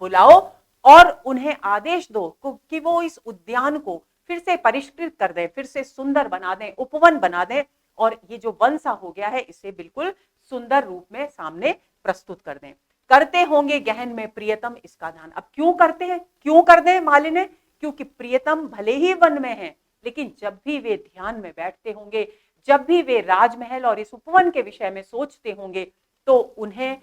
बुलाओ और उन्हें आदेश दो कि वो इस उद्यान को फिर से परिष्कृत कर दें, फिर से सुंदर बना दें, उपवन बना दें और ये जो वन सा हो गया है इसे बिल्कुल सुंदर रूप में सामने प्रस्तुत कर दें। करते होंगे गहन में प्रियतम इसका ध्यान। अब क्यों करते हैं, क्यों कर दें मालिनी? क्योंकि प्रियतम भले ही वन में है, लेकिन जब भी वे ध्यान में बैठते होंगे, जब भी वे राजमहल और इस उपवन के विषय में सोचते होंगे, तो उन्हें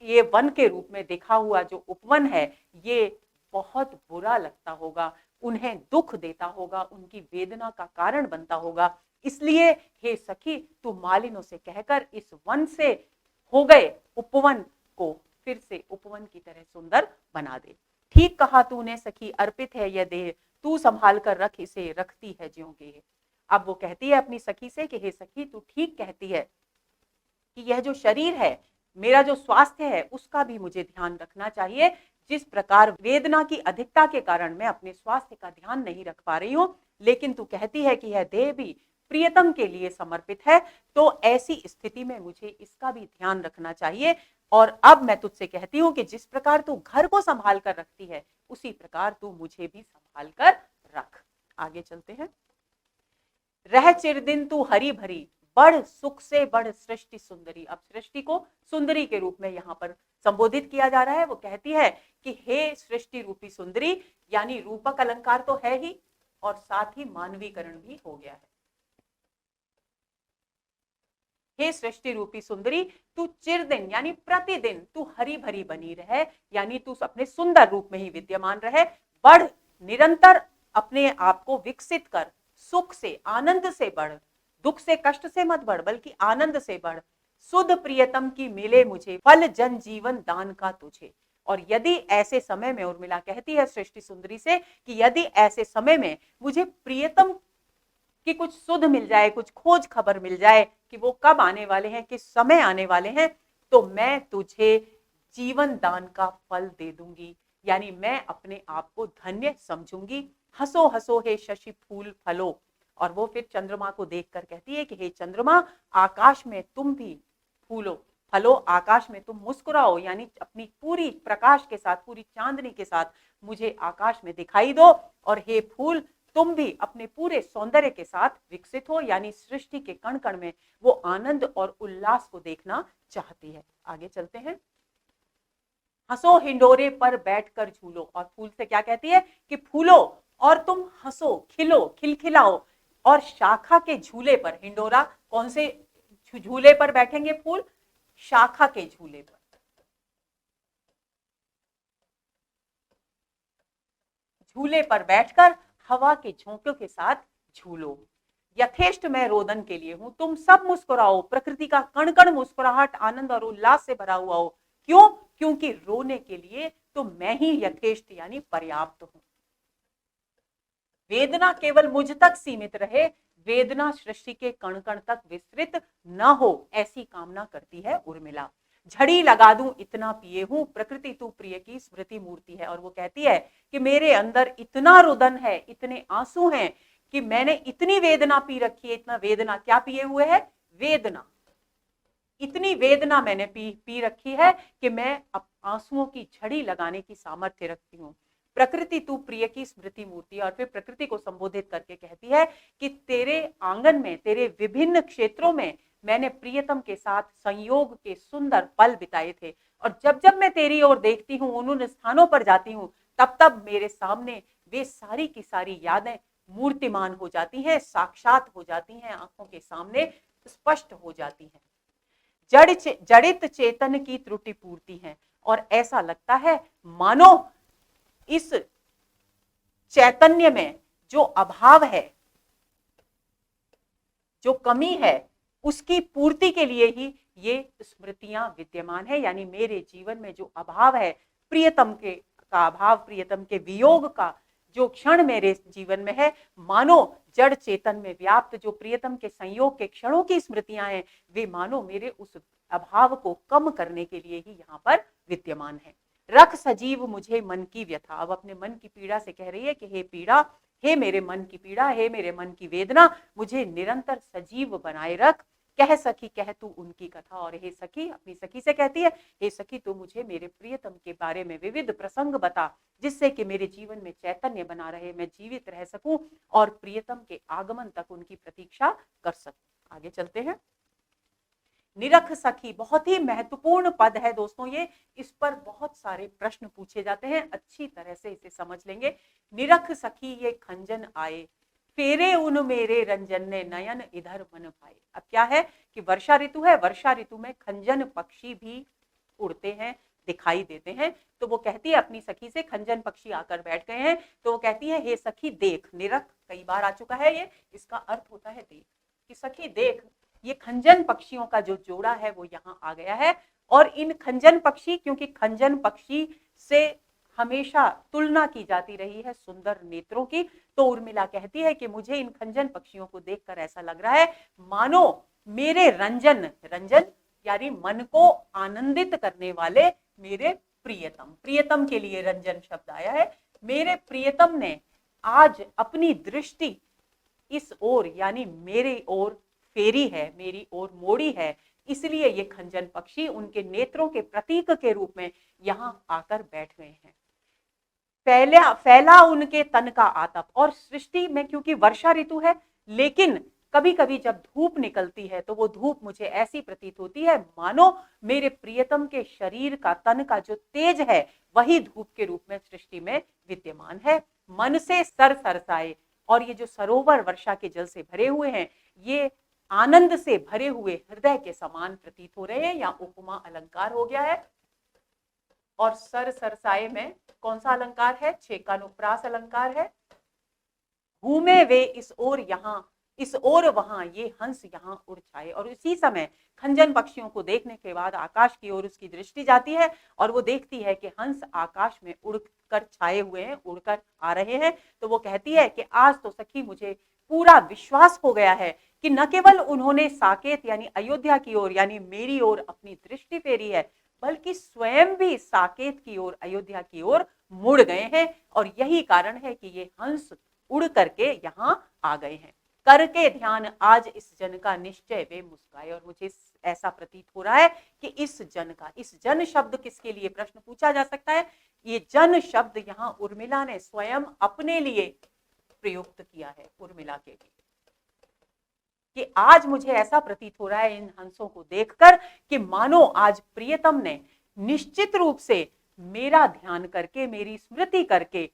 ये वन के रूप में देखा हुआ जो उपवन है ये बहुत बुरा लगता होगा, उन्हें दुख देता होगा, उनकी वेदना का कारण बनता होगा। इसलिए हे सखी, तू मालिनों से कहकर इस वन से हो गए उपवन को फिर से उपवन की तरह सुंदर बना दे। ठीक कहा तूने सखी, अर्पित है यह देह, तू संभाल कर रख इसे, रखती है ज्यों के। अब वो कहती है अपनी सखी से कि हे सखी, तू ठीक कहती है कि यह जो शरीर है, मेरा जो स्वास्थ्य है, उसका भी मुझे ध्यान रखना चाहिए। जिस प्रकार वेदना की अधिकता के कारण मैं अपने स्वास्थ्य का ध्यान नहीं रख पा रही हूं, लेकिन तू कहती है कि यह देह भी प्रियतम के लिए समर्पित है, तो ऐसी स्थिति में मुझे इसका भी ध्यान रखना चाहिए। और अब मैं तुझसे कहती हूं कि जिस प्रकार तू घर को संभाल कर रखती है, उसी प्रकार तू मुझे भी संभाल कर रख। आगे चलते हैं। रह चिरदिन तू हरी भरी, बढ़ सुख से बढ़ सृष्टि सुंदरी। अब सृष्टि को सुंदरी के रूप में यहाँ पर संबोधित किया जा रहा है। वो कहती है कि हे सृष्टि रूपी सुंदरी, यानी रूपक अलंकार तो है ही और साथ ही मानवीकरण भी हो गया है। हे सृष्टि रूपी सुंदरी, तू चिरदिन यानी प्रतिदिन तू हरी भरी बनी रहे, यानी तू अपने सुंदर रूप में ही विद्यमान रहे। बढ़, निरंतर अपने आप को विकसित कर, सुख से आनंद से बढ़, दुख से कष्ट से मत बढ़ बल्कि आनंद से बढ़। सुध प्रियतम की मिले मुझे, फल जन जीवन दान का तुझे। और यदि ऐसे समय में, उर्मिला कहती है सृष्टि सुंदरी से कि यदि ऐसे समय में मुझे प्रियतम कि कुछ सुध मिल जाए, कुछ खोज खबर मिल जाए कि वो कब आने वाले हैं, किस समय आने वाले हैं, तो मैं तुझे जीवन दान का फल दे दूंगी, यानी मैं अपने आप को धन्य समझूंगी। हंसो हंसो हे शशि फूल फलो। और वो फिर चंद्रमा को देखकर कहती है कि हे चंद्रमा, आकाश में तुम भी फूलो फलो, आकाश में तुम मुस्कुराओ, यानी अपनी पूरी प्रकाश के साथ, पूरी चांदनी के साथ मुझे आकाश में दिखाई दो। और हे फूल, तुम भी अपने पूरे सौंदर्य के साथ विकसित हो, यानी सृष्टि के कण कण में वो आनंद और उल्लास को देखना चाहती है। आगे चलते हैं। हंसो हिंडोरे पर बैठकर झूलो। और फूल से क्या कहती है कि फूलो और तुम हंसो, खिलो, खिलखिलाओ। और शाखा के झूले पर, हिंडोरा कौन से झूले पर बैठेंगे फूल? शाखा के झूले पर। झूले पर बैठकर हवा के झोंकों के साथ झूलो। यथेष्ट मैं रोदन के लिए हूं, तुम सब मुस्कुराओ, प्रकृति का कण कण मुस्कुराहट आनंद और उल्लास से भरा हुआ हो। क्यों? क्योंकि रोने के लिए तो मैं ही यथेष्ट यानी पर्याप्त हूं। वेदना केवल मुझ तक सीमित रहे, वेदना सृष्टि के कण कण तक विस्तृत न हो, ऐसी कामना करती है उर्मिला। झड़ी लगा दूं इतना पिए हूं, प्रकृति तू प्रिय की स्मृति मूर्ति है। और वो कहती है कि मेरे अंदर इतना रुदन है, इतने आंसू हैं कि मैंने इतनी वेदना पी रखी है। इतना वेदना क्या पिए हुए है? वेदना। इतनी वेदना मैंने पी रखी है कि मैं अब आंसुओं की झड़ी लगाने की सामर्थ्य रखती हूँ। प्रकृति तू प्रिय की स्मृति मूर्ति। और फिर प्रकृति को संबोधित करके कहती है कि तेरे आंगन में, तेरे विभिन्न क्षेत्रों में मैंने प्रियतम के साथ संयोग के सुंदर पल बिताए थे। और जब जब मैं तेरी ओर देखती हूँ, उन स्थानों पर जाती हूँ, तब तब मेरे सामने वे सारी की सारी यादें मूर्तिमान हो जाती हैं, साक्षात हो जाती हैं, आंखों के सामने स्पष्ट हो जाती हैं। जड़ित चेतन की त्रुटि पूर्ति है। और ऐसा लगता है मानो इस चैतन्य में जो अभाव है, जो कमी है, उसकी पूर्ति के लिए ही ये स्मृतियां विद्यमान है। यानी मेरे जीवन में जो अभाव है, प्रियतम का अभाव, प्रियतम के वियोग का जो क्षण मेरे जीवन में है, मानो जड़ चेतन में व्याप्त जो प्रियतम के संयोग के क्षणों की स्मृतियां हैं, वे मानो मेरे उस अभाव को कम करने के लिए ही यहाँ पर विद्यमान है। रख सजीव मुझे मन की व्यथा। अब अपने मन की पीड़ा से कह रही है कि हे पीड़ा, हे मेरे मन की पीड़ा, हे मेरे मन की वेदना, मुझे निरंतर सजीव बनाए रख। कह सखी कह तू उनकी कथा। और हे सखी अपनी सखी से कहती है, हे सखी तू मुझे मेरे प्रियतम के बारे में विविध प्रसंग बता, जिससे कि मेरे जीवन में चैतन्य बना रहे, मैं जीवित रह सकूं और प्रियतम के आगमन तक उनकी प्रतीक्षा कर सकूं। आगे चलते हैं। निरख सखी बहुत ही महत्वपूर्ण पद है दोस्तों ये, इस पर बहुत सारे प्रश्न पूछे जाते हैं, अच्छी तरह से इसे समझ लेंगे। निरख सखी ये खंजन आए, फेरे उन मेरे रंजन ने नयन इधर मन भाए। अब क्या है कि वर्षा ऋतु है, वर्षा ऋतु में खंजन पक्षी भी उड़ते हैं, दिखाई देते हैं। तो वो कहती है अपनी सखी से, खंजन पक्षी आकर बैठ गए हैं, तो वो कहती है हे सखी देख, निरख कई बार आ चुका है ये, इसका अर्थ होता है देख, कि सखी देख ये खंजन पक्षियों का जो जोड़ा है वो यहाँ आ गया है। और इन खंजन पक्षी, क्योंकि खंजन पक्षी से हमेशा तुलना की जाती रही है सुंदर नेत्रों की, तो उर्मिला कहती है कि मुझे इन खंजन पक्षियों को देखकर ऐसा लग रहा है मानो मेरे रंजन, रंजन यानी मन को आनंदित करने वाले मेरे प्रियतम, प्रियतम के लिए रंजन शब्द आया है, मेरे प्रियतम ने आज अपनी दृष्टि इस ओर यानी मेरे ओर फेरी है, मेरी ओर मोड़ी है, इसलिए ये खंजन पक्षी उनके नेत्रों के प्रतीक के रूप में यहां आकर बैठ गए हैं। फैला उनके तन का आतप, और सृष्टि में क्योंकि वर्षा ऋतु है, लेकिन कभी कभी जब धूप निकलती है तो वो धूप मुझे ऐसी प्रतीत होती है मानो मेरे प्रियतम के शरीर का, तन का जो तेज है वही धूप के रूप में सृष्टि में विद्यमान है। मन से सर सरसाए, और ये जो सरोवर वर्षा के जल से भरे हुए हैं ये आनंद से भरे हुए हृदय के समान प्रतीत हो रहे हैं, या उपमा अलंकार हो गया है। और सर सरसाए में कौन सा अलंकार है? छेकानुप्रास अलंकार है। घूमे वे इस ओर यहाँ, इस ओर वहां, ये हंस यहाँ उड़ छाए। और इसी समय खंजन पक्षियों को देखने के बाद आकाश की ओर उसकी दृष्टि जाती है और वो देखती है कि हंस आकाश में उड़कर छाए हुए हैं, उड़कर आ रहे हैं। तो वो कहती है कि आज तो सखी मुझे पूरा विश्वास हो गया है कि न केवल उन्होंने साकेत यानी अयोध्या की ओर यानी मेरी ओर अपनी दृष्टि फेरी है, बल्कि स्वयं भी साकेत की ओर, अयोध्या की ओर मुड़ गए हैं। और यही कारण है कि ये हंस उड़ करके यहाँ आ गए हैं। करके ध्यान आज इस जन का निश्चय वे मुस्काए। और मुझे ऐसा प्रतीत हो रहा है कि इस जन का, इस जन शब्द किसके लिए प्रश्न पूछा जा सकता है? ये जन शब्द यहाँ उर्मिला ने स्वयं अपने लिए प्रयुक्त किया है, उर्मिला के लिए, कि आज मुझे ऐसा प्रतीत हो रहा है इन हंसों को देखकर कि मानो आज प्रियतम ने निश्चित रूप से मेरा ध्यान करके, मेरी स्मृति करके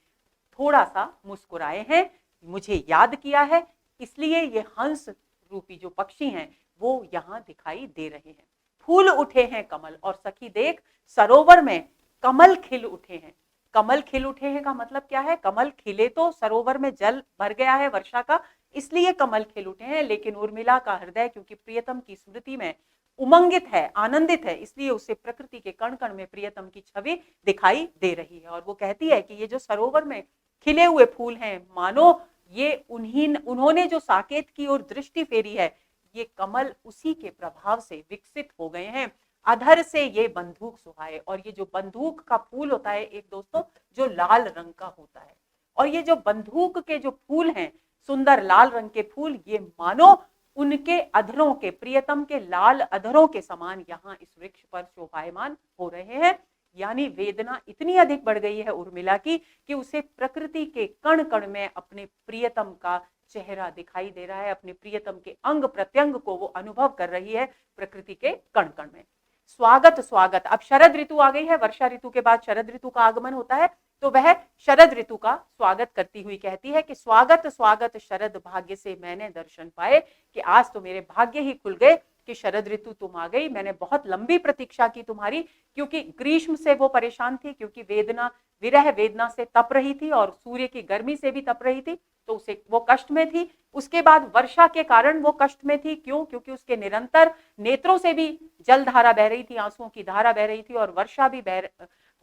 थोड़ा सा मुस्कुराए हैं, मुझे याद किया है, इसलिए ये हंस रूपी जो पक्षी हैं वो यहाँ दिखाई दे रहे हैं। फूल उठे हैं कमल, और सखी देख सरोवर में कमल खिल उठे हैं। कमल खिल उठे हैं का मतलब क्या है? कमल खिले तो सरोवर में जल भर गया है वर्षा का, इसलिए कमल खिल उठे हैं। लेकिन उर्मिला का हृदय क्योंकि प्रियतम की स्मृति में उमंगित है, आनंदित है, इसलिए उसे प्रकृति के कण कण में प्रियतम की छवि दिखाई दे रही है। और वो कहती है कि ये जो सरोवर में खिले हुए फूल हैं, मानो ये उन्होंने जो साकेत की ओर दृष्टि फेरी है, ये कमल उसी के प्रभाव से विकसित हो गए हैं। अधर से ये बंदूक सुहाए, और ये जो बंदूक का फूल होता है एक दोस्तों, जो लाल रंग का होता है, और ये जो बंदूक के जो फूल हैं, सुंदर लाल रंग के फूल, ये मानो उनके अधरों के, प्रियतम के लाल अधरों के समान यहाँ इस वृक्ष पर शोभायमान हो रहे हैं। यानी वेदना इतनी अधिक बढ़ गई है उर्मिला की कि उसे प्रकृति के कण कण में अपने प्रियतम का चेहरा दिखाई दे रहा है, अपने प्रियतम के अंग प्रत्यंग को वो अनुभव कर रही है प्रकृति के कण कण में। स्वागत स्वागत, अब शरद ऋतु आ गई है, वर्षा ऋतु के बाद शरद ऋतु का आगमन होता है, तो वह शरद ऋतु का स्वागत करती हुई कहती है कि स्वागत स्वागत शरद भाग्य से मैंने दर्शन पाए, कि आज तो मेरे भाग्य ही खुल गए कि शरद ऋतु तुम आ गई। मैंने बहुत लंबी प्रतीक्षा की तुम्हारी, क्योंकि ग्रीष्म से वो परेशान थी, क्योंकि वेदना, विरह वेदना से तप रही थी और सूर्य की गर्मी से भी तप रही थी, तो उसे वो कष्ट में थी। उसके बाद वर्षा के कारण वो कष्ट में थी, क्यों? क्योंकि उसके निरंतर नेत्रों से भी जल धारा बह रही थी, आंसुओं की धारा बह रही थी, और वर्षा भी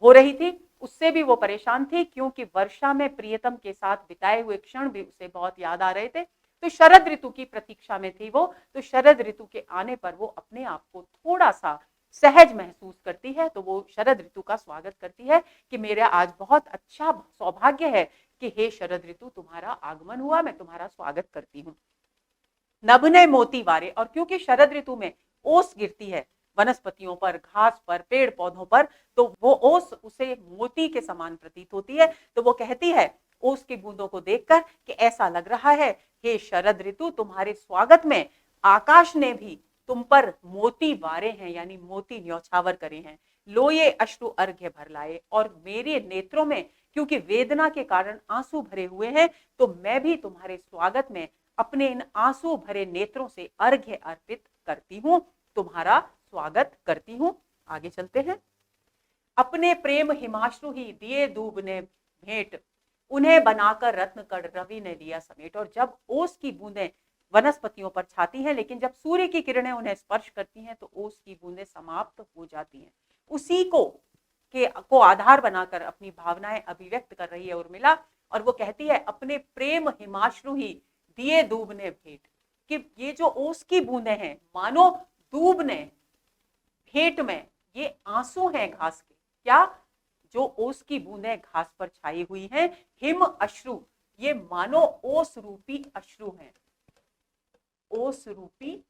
हो रही थी, उससे भी वो परेशान थी, क्योंकि वर्षा में प्रियतम के साथ बिताए हुए क्षण भी उसे बहुत याद आ रहे थे। तो शरद ऋतु की प्रतीक्षा में थी वो, तो शरद ऋतु के आने पर वो अपने आप को थोड़ा सा सहज महसूस करती है, तो वो शरद ऋतु का स्वागत करती है कि मेरा आज बहुत अच्छा सौभाग्य है कि हे शरद ऋतु तुम्हारा आगमन हुआ, मैं तुम्हारा स्वागत करती हूँ। नभने मोती वारे, और क्योंकि शरद ऋतु में ओस गिरती है वनस्पतियों पर, घास पर, पेड़ पौधों पर, तो वो ओस उसे मोती के समान प्रतीत होती है। तो वो कहती है ओस की बूंदों को देखकर कि ऐसा लग रहा है हे शरद ऋतु, तुम्हारे स्वागत में आकाश ने भी तुम पर मोती वारे हैं, यानी मोती न्यौछावर करे हैं। लो ये अश्रु अर्घ्य भर लाए, और मेरे नेत्रों में क्योंकि वेदना के कारण आंसू भरे हुए हैं, तो मैं भी तुम्हारे स्वागत में अपने इन आंसू भरे नेत्रों से अर्घ्य अर्पित करती हूं, तुम्हारा स्वागत करती हूं। आगे चलते हैं। अपने प्रेम हिमाश्रु ही दिए दूब ने भेंट, उन्हें बनाकर रत्न कण रवि ने लिया समेट। और जब ओस की बूंदें वनस्पतियों पर छाती हैं, लेकिन जब सूर्य की किरणें उन्हें स्पर्श करती हैं तो ओस की बूंदें समाप्त हो जाती हैं। उसी को आधार बनाकर अपनी भावनाएं अभिव्यक्त कर रही है उर्मिला, और वो कहती है अपने प्रेम हिमाश्रु ही दिए दूब ने भेंट, कि ये जो ओस की बूंदें हैं मानो दूब ने भेंट में, ये आंसू हैं घास के। क्या? जो ओस की बूंदें घास पर छाई हुई हैं, हिम अश्रु, ये मानो ओस रूपी अश्रु हैं, ओस रूपी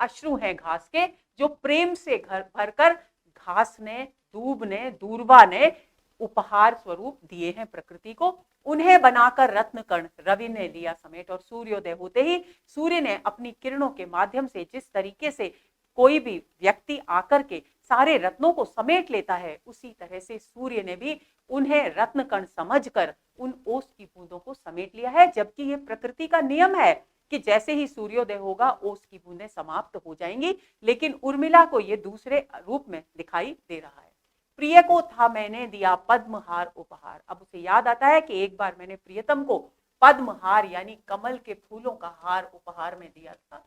अश्रु हैं घास के, जो प्रेम से घर भरकर घास ने, दूब ने, दूर्वा ने उपहार स्वरूप दिए हैं प्रकृति को। उन्हें बनाकर रत्न कण रवि ने लिया समेट, और सूर्योदय होते ही सूर्य ने अपनी किरणों के माध्यम से जिस तरीके से कोई भी व्यक्ति आकर के सारे रत्नों को समेट लेता है, उसी तरह से सूर्य ने भी उन्हें रत्न कण समझकर उन ओस की बूंदों को समेट लिया है। जबकि ये प्रकृति का नियम है कि जैसे ही सूर्योदय होगा ओस की बूंदें समाप्त हो जाएंगी, लेकिन उर्मिला को ये दूसरे रूप में दिखाई दे रहा है। प्रिय को था मैंने दिया पद्महार उपहार। अब उसे याद आता है कि एक बार मैंने प्रियतम को पद्महार यानी कमल के फूलों का हार उपहार में दिया था,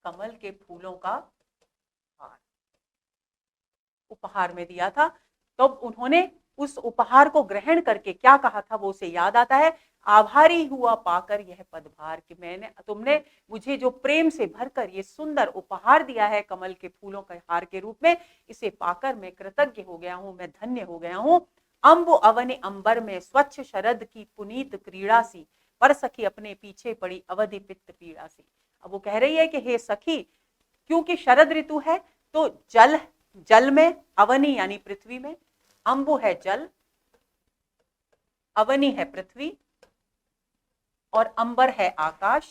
कमल के फूलों का हार उपहार में दिया था। तो उन्होंने उस उपहार को ग्रहण करके क्या कहा था वो उसे याद आता है, आभारी हुआ पाकर यह पदभार, कि तुमने मुझे जो प्रेम से भरकर ये सुंदर उपहार दिया है कमल के फूलों के हार के रूप में, इसे पाकर मैं कृतज्ञ हो गया हूं, मैं धन्य हो गया हूं। अम्बु अवनि अंबर में स्वच्छ शरद की पुनीत क्रीड़ा सी, पर सखी अपने पीछे पड़ी अवधि पित्त पीड़ा सी। अब वो कह रही है कि हे सखी, क्योंकि शरद ऋतु है तो जल में, अवनी यानी पृथ्वी में, अंबु है जल, अवनी है पृथ्वी, और अंबर है आकाश।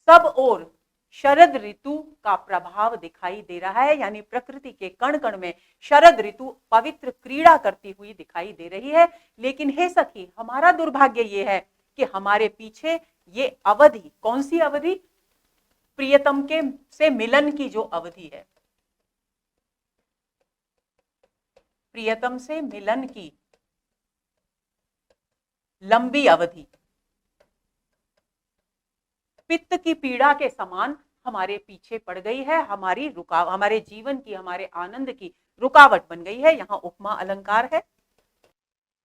सब ओर शरद ऋतु का प्रभाव दिखाई दे रहा है, यानी प्रकृति के कण कण में शरद ऋतु पवित्र क्रीड़ा करती हुई दिखाई दे रही है। लेकिन हे सखी, हमारा दुर्भाग्य ये है कि हमारे पीछे ये अवधि, कौन सी अवधि? प्रियतम के से मिलन की जो अवधि है, प्रियतम से मिलन की लंबी अवधि पित्त की पीड़ा के समान हमारे पीछे पड़ गई है, हमारे जीवन की, हमारे आनंद की रुकावट बन गई है। यहाँ उपमा अलंकार है।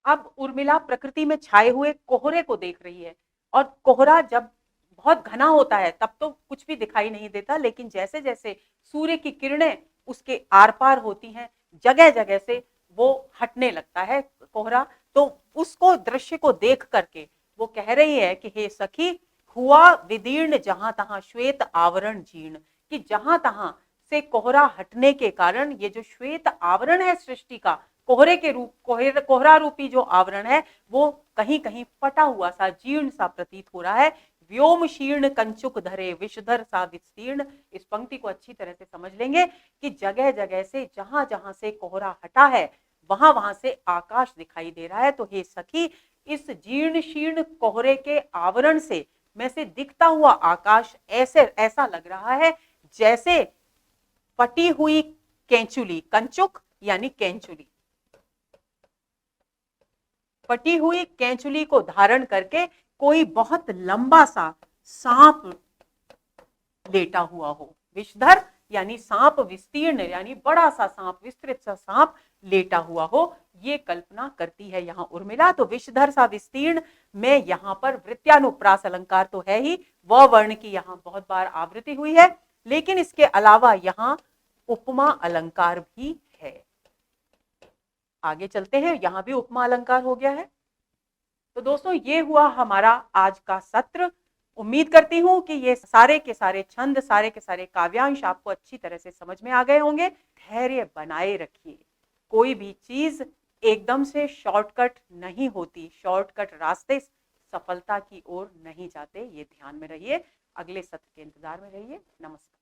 अब उर्मिला प्रकृति में छाए हुए कोहरे को देख रही है, और कोहरा जब बहुत घना होता है तब तो कुछ भी दिखाई नहीं देता, लेकिन जैसे जैसे सूर्य की किरणें उसके आर पार होती हैं, जगह जगह से वो हटने लगता है कोहरा। तो उसको दृश्य को देख करके वो कह रही है कि हे सखी, हुआ विदीर्ण जहां तहां श्वेत आवरण जीर्ण, कि जहां तहां से कोहरा हटने के कारण ये जो श्वेत आवरण है सृष्टि का, कोहरे के रूप, कोहरा रूपी जो आवरण है वो कहीं कहीं फटा हुआ सा, जीर्ण सा प्रतीत हो रहा है। व्योम शीर्ण कंचुक धरे विषधर सा विस्तीर्ण। इस पंक्ति को अच्छी तरह से समझ लेंगे कि जगह जगह से, जहां जहां से कोहरा हटा है, वहां वहां से आकाश दिखाई दे रहा है। तो हे सखी, इस जीर्ण शीर्ण कोहरे के आवरण से में से दिखता हुआ आकाश ऐसा लग रहा है जैसे फटी हुई कैंचुली, कंचुक यानी कैंचुली, फटी हुई कैंचुली को धारण करके कोई बहुत लंबा सा सांप लेटा हुआ हो। विषधर यानी सांप, विस्तीर्ण यानी बड़ा सा सांप, विस्तृत सा सांप लेटा हुआ हो, ये कल्पना करती है यहाँ उर्मिला। तो विषधर सा विस्तीर्ण में यहाँ पर वृत्यानुप्रास अलंकार तो है ही, व वर्ण की यहाँ बहुत बार आवृत्ति हुई है, लेकिन इसके अलावा यहाँ उपमा अलंकार भी है। आगे चलते हैं, यहां भी उपमा अलंकार हो गया है। तो दोस्तों ये हुआ हमारा आज का सत्र। उम्मीद करती हूँ कि ये सारे के सारे छंद, सारे के सारे काव्यांश आपको अच्छी तरह से समझ में आ गए होंगे। धैर्य बनाए रखिए, कोई भी चीज एकदम से शॉर्टकट नहीं होती, शॉर्टकट रास्ते सफलता की ओर नहीं जाते, ये ध्यान में रहिए। अगले सत्र के इंतजार में रहिए। नमस्कार।